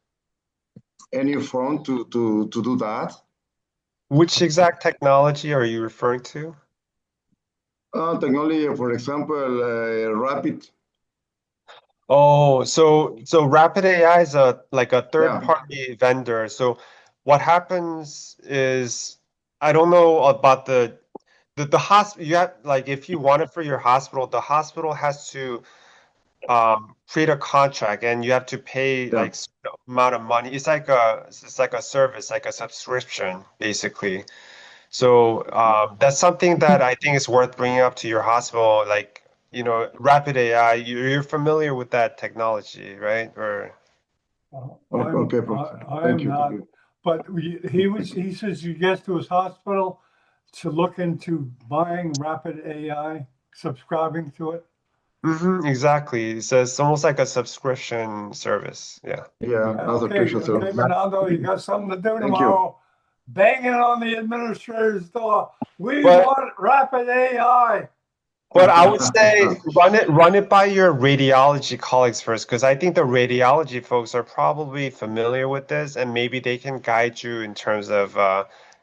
Any front to do that? Which exact technology are you referring to? Technology, for example, rapid. Oh, so Rapid AI is a third Yeah, party vendor. So what happens is I don't know about the hospital, you have, like, if you want it for your hospital, the hospital has to create a contract, and you have to pay Yeah. like certain amount of money. It's like a service, like a subscription, basically. So that's something that I think is worth bringing up to your hospital, like, Rapid AI. You're familiar with that technology, right? Or Okay, I Professor. I Thank am you. not, but he says suggests to his hospital to look into buying Rapid AI, subscribing to it. Exactly. So it's almost like a subscription service. Yeah. Yeah, that's a Okay, precious service. Bernardo, you got something to do Thank you. tomorrow. Banging on the administrator's door. We But want Rapid AI. But I would say run it by your radiology colleagues first, because I think the radiology folks are probably familiar with this, and maybe they can guide you in terms of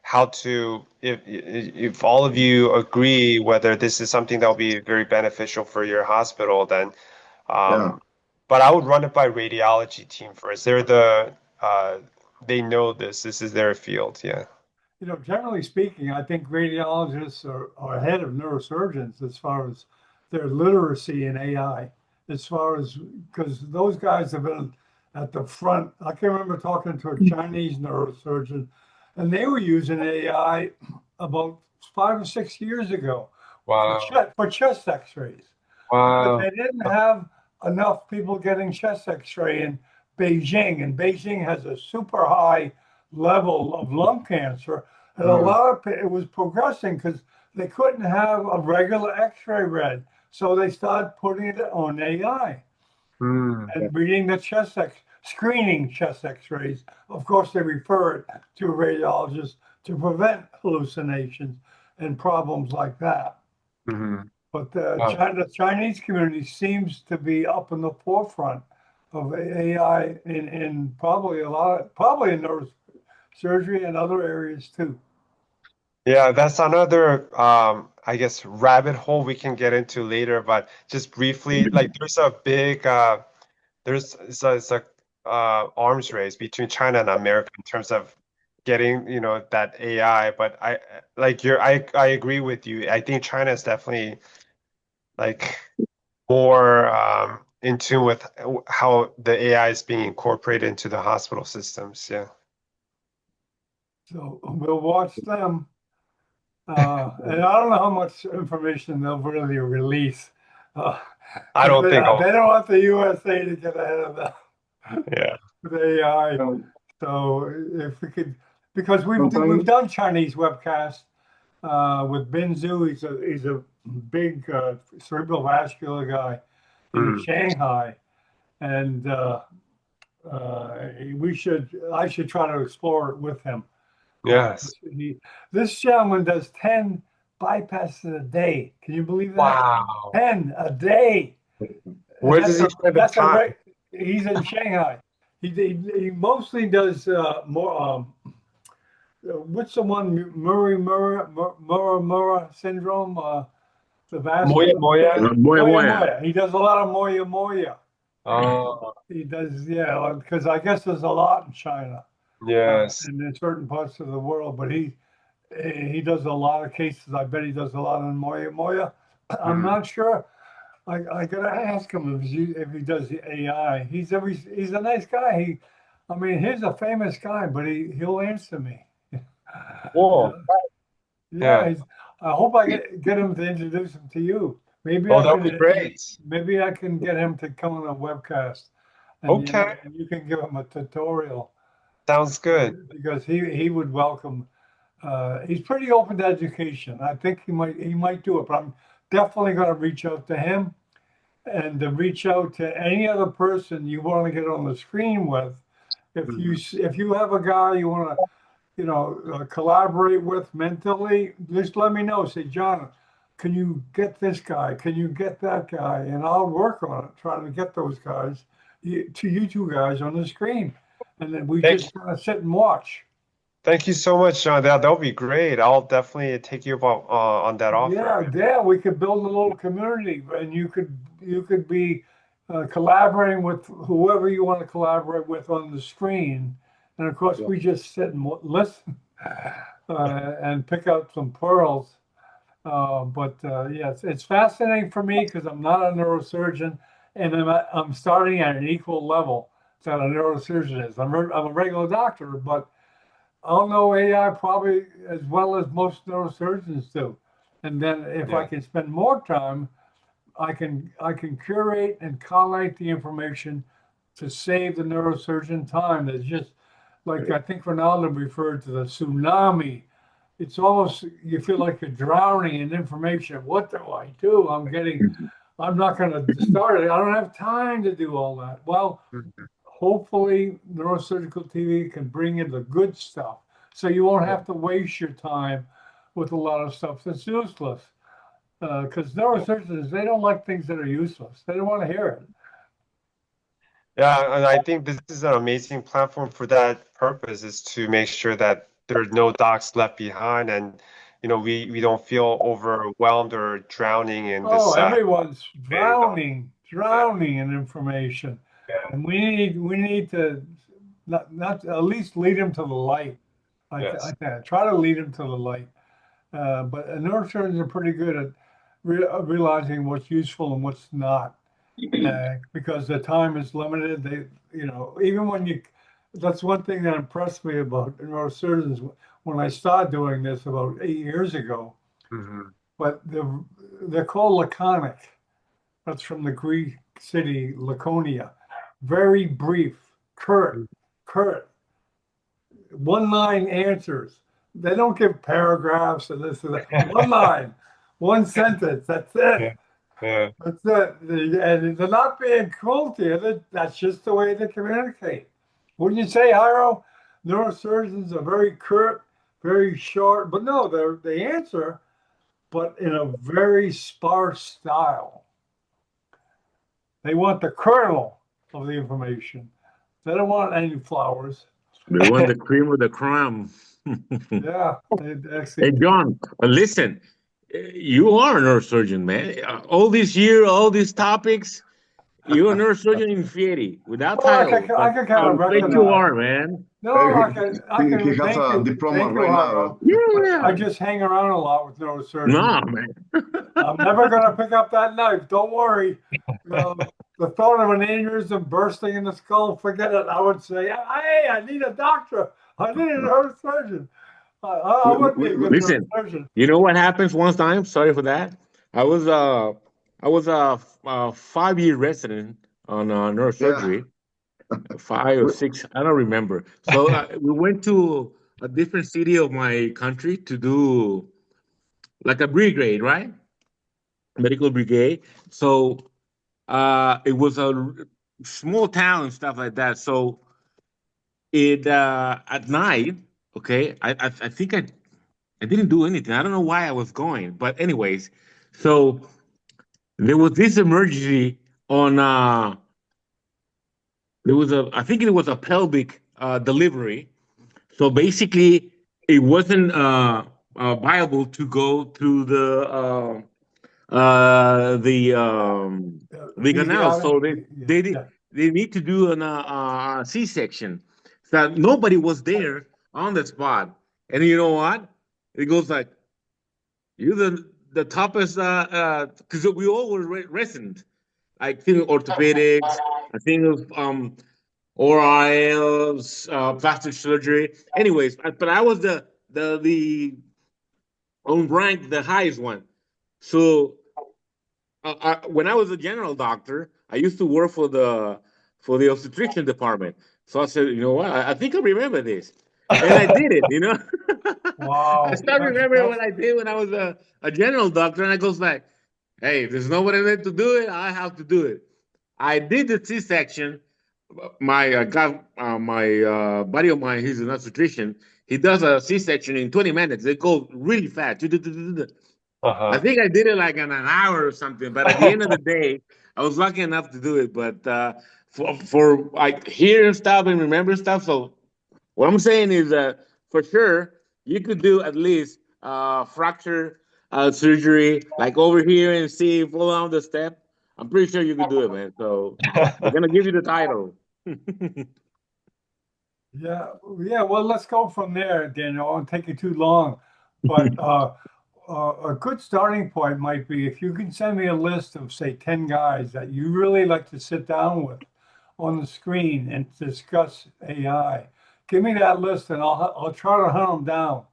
how to, if all of you agree whether this is something that will be very beneficial for your hospital, then Yeah. but I would run it by radiology team first. They know this. This is their field. Yeah. Generally speaking, I think radiologists are ahead of neurosurgeons as far as their literacy in AI, as far as because those guys have been at the front. I can remember talking to a Chinese neurosurgeon, and they were using AI about 5 or 6 years ago Wow. for chest X-rays. But Wow. they didn't have enough people getting chest X-ray in Beijing, and Beijing has a super high level of lung cancer, and a lot of it was progressing because they couldn't have a regular X-ray read, so they started putting it on AI and reading the screening chest X-rays. Of course, they refer it to a radiologist to prevent hallucinations and problems like that. Mhm. But Wow. The Chinese community seems to be up in the forefront of AI in probably probably in neurosurgery and other areas too. Yeah, that's another, I guess, rabbit hole we can get into later. But just briefly, like, there's a big, it's a arms race between China and America in terms of getting, that AI. But I agree with you. I think China is definitely like more in tune with how the AI is being incorporated into the hospital systems. Yeah. So we'll watch them. And I don't know how much information they'll really release. Uh, I 'Cause don't think I'll. they don't want the USA to get ahead of them Yeah. with AI. Um, So if we could, because we've Sometimes, done Chinese webcasts with Bin Zhu. He's a big cerebral vascular guy in Mm. Shanghai, and I should try to explore it with him. Yes. This gentleman does 10 bypasses a day. Can you believe that? Wow. 10 a day. And Where does he spend the time? he's in Shanghai. He mostly does more. What's the one Murray syndrome? The Moya vascular. Moya? Moya Moya Moya. Moya. He does a lot of Moya Moya. Oh, He does, yeah, because I guess there's a lot in China yes. and in certain parts of the world. But he does a lot of cases. I bet he does a lot on Moya Moya. I'm Mm. not sure. I gotta ask him if he does the AI. He's a nice guy. I mean, he's a famous guy, but he'll answer me. Cool. Yeah, Yeah. I hope I get him to introduce him to you. Oh, that would be great. Maybe I can get him to come on a webcast, and Okay. you can give him a tutorial Sounds good. because he would welcome. He's pretty open to education. I think he might do it, but I'm definitely going to reach out to him and to reach out to any other person you want to get on the screen with. If you have a guy you want to collaborate with mentally, just let me know. Say, John, can you get this guy? Can you get that guy? And I'll work on it, trying to get those guys, you two guys on the screen. And then we Thank just kind of sit and watch. Thank you so much, John. That would be great. I'll definitely take you up on that offer. Yeah, we could build a little community, and you could be collaborating with whoever you want to collaborate with on the screen. And of course, we just sit and listen and pick out some pearls. Yeah, it's fascinating for me because I'm not a neurosurgeon, and I'm starting at an equal level that a neurosurgeon is. I'm a regular doctor, but I'll know AI probably as well as most neurosurgeons do. And then if I Yeah. can spend more time, I can curate and collate the information to save the neurosurgeon time. There's just like I think Ronaldo referred to the tsunami. It's almost you feel like you're drowning in information. What do I do? I'm not going to start it. I don't have time to do all that. Well, hopefully neurosurgical TV can bring in the good stuff so you won't have to waste your time with a lot of stuff that's useless. Because neurosurgeons, they don't like things that are useless. They don't want to hear it. Yeah, and I think this is an amazing platform for that purpose, is to make sure that there are no docs left behind, and we don't feel overwhelmed or drowning in Oh, this everyone's big yeah, drowning in information, and we need to not at least lead them to the light. I yes. try to lead them to the light. But neurosurgeons are pretty good at realizing what's useful and what's not, because the time is limited. Even when that's one thing that impressed me about neurosurgeons when I started doing this about 8 years ago. Hmm. But they're called laconic. That's from the Greek city Laconia. Very brief, curt, one line answers. They don't give paragraphs and this and that. One line, one sentence. That's it. Yeah, yeah. That's it. And they're not being cruel to you. That's just the way they communicate. Wouldn't you say, Hiro? Neurosurgeons are very curt, very short, but no, they answer, but in a very sparse style. They want the kernel of the information. They don't want any flowers. They want the cream of the crumb. Yeah, Hey, actually. John, listen, you are a neurosurgeon, man. All this year, all these topics, you're a neurosurgeon in Fieri without Well, title, but I can I kind of bet you recognize. are, man. No, I He can. has a diploma Thank you, right now. Hiro. I Yeah. just hang around a lot with neurosurgeons. No, man. I'm never going to pick up that knife. Don't worry. The thought of an aneurysm bursting in the skull, forget it. I would say, hey, I need a doctor. I need a neurosurgeon. I would be a good Listen, neurosurgeon. you know what happens one time? Sorry for that. I was uh I was a 5 year resident on Yeah. neurosurgery, 5 or 6, I don't remember. So we went to a different city of my country to do like a brigade, right? Medical brigade. So it was a small town and stuff like that. So it at night, okay, I think I didn't do anything. I don't know why I was going, but anyways, so there was this emergency on there was a I think it was a pelvic delivery. So basically it wasn't viable to go through the the canal. So Yeah. they need to do an C-section. So nobody was there on the spot. And you know what? It goes like, you're the toughest because we all were resident. I think orthopedics, I think of ORILs, plastic surgery. Anyways, but I was the on rank the highest one. So when I was a general doctor, I used to work for the obstetrician department. So I said, you know what? I think I remember this, and I did it. I Wow. still remember what I did when I was a general doctor, and I goes like, "Hey, there's nobody there to do it. I have to do it." I did the C-section. My my buddy of mine, he's an obstetrician. He does a C-section in 20 minutes. They go really fast. I Uh-huh. think I did it like in an hour or something, but at the end of the day, I was lucky enough to do it. But for like hearing stuff and remember stuff, so what I'm saying is that for sure you could do at least fracture surgery, like over here and see follow on the step. I'm pretty sure you could do it, man. So they're gonna give you the title. Yeah, yeah. Well, let's go from there, Daniel. I won't take you too long, but a good starting point might be if you can send me a list of, say, 10 guys that you really like to sit down with on the screen and discuss AI. Give me that list and I'll try to hunt them down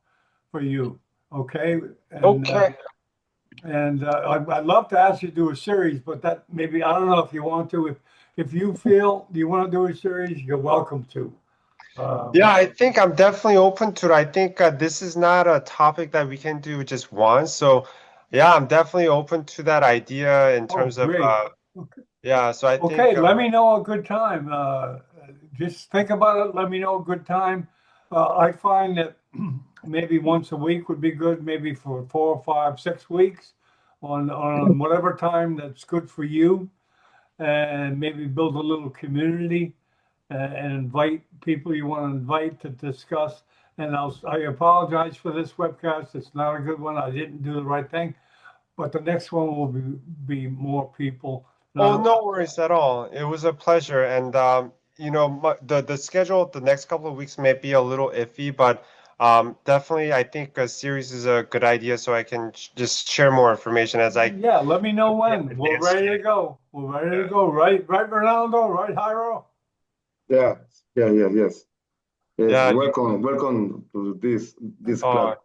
for you. Okay. Okay. I'd love to ask you to do a series, but that maybe, I don't know if you want to. If you feel you want to do a series, you're welcome to. Yeah, I think I'm definitely open to it. I think this is not a topic that we can do just once. So, yeah, I'm definitely open to that idea in Oh, terms of, great. Okay. yeah, so I Okay, think, let me know a good time. Just think about it. Let me know a good time. I find that maybe once a week would be good, maybe for 4, 5, 6 weeks on whatever time that's good for you, and maybe build a little community and invite people you want to invite to discuss. And I apologize for this webcast. It's not a good one. I didn't do the right thing, but the next one will be more people. oh, no worries at all. It was a pleasure. And, you know, the schedule the next couple of weeks may be a little iffy, but definitely I think a series is a good idea so I can just share more information as I. Yeah, let me know when. We're ready to go. We're ready to go. Right, Ronaldo? Right, Jairo? Yeah, yes. Yeah. Welcome to this Oh, club.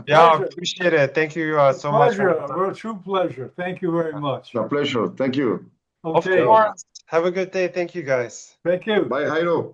yeah, I Pleasure. appreciate it. Thank you so much. Pleasure. A true pleasure. Thank you very much. A pleasure. Thank you. Of Okay. course. Have a good day. Thank you, guys. Thank you. Bye, Jairo.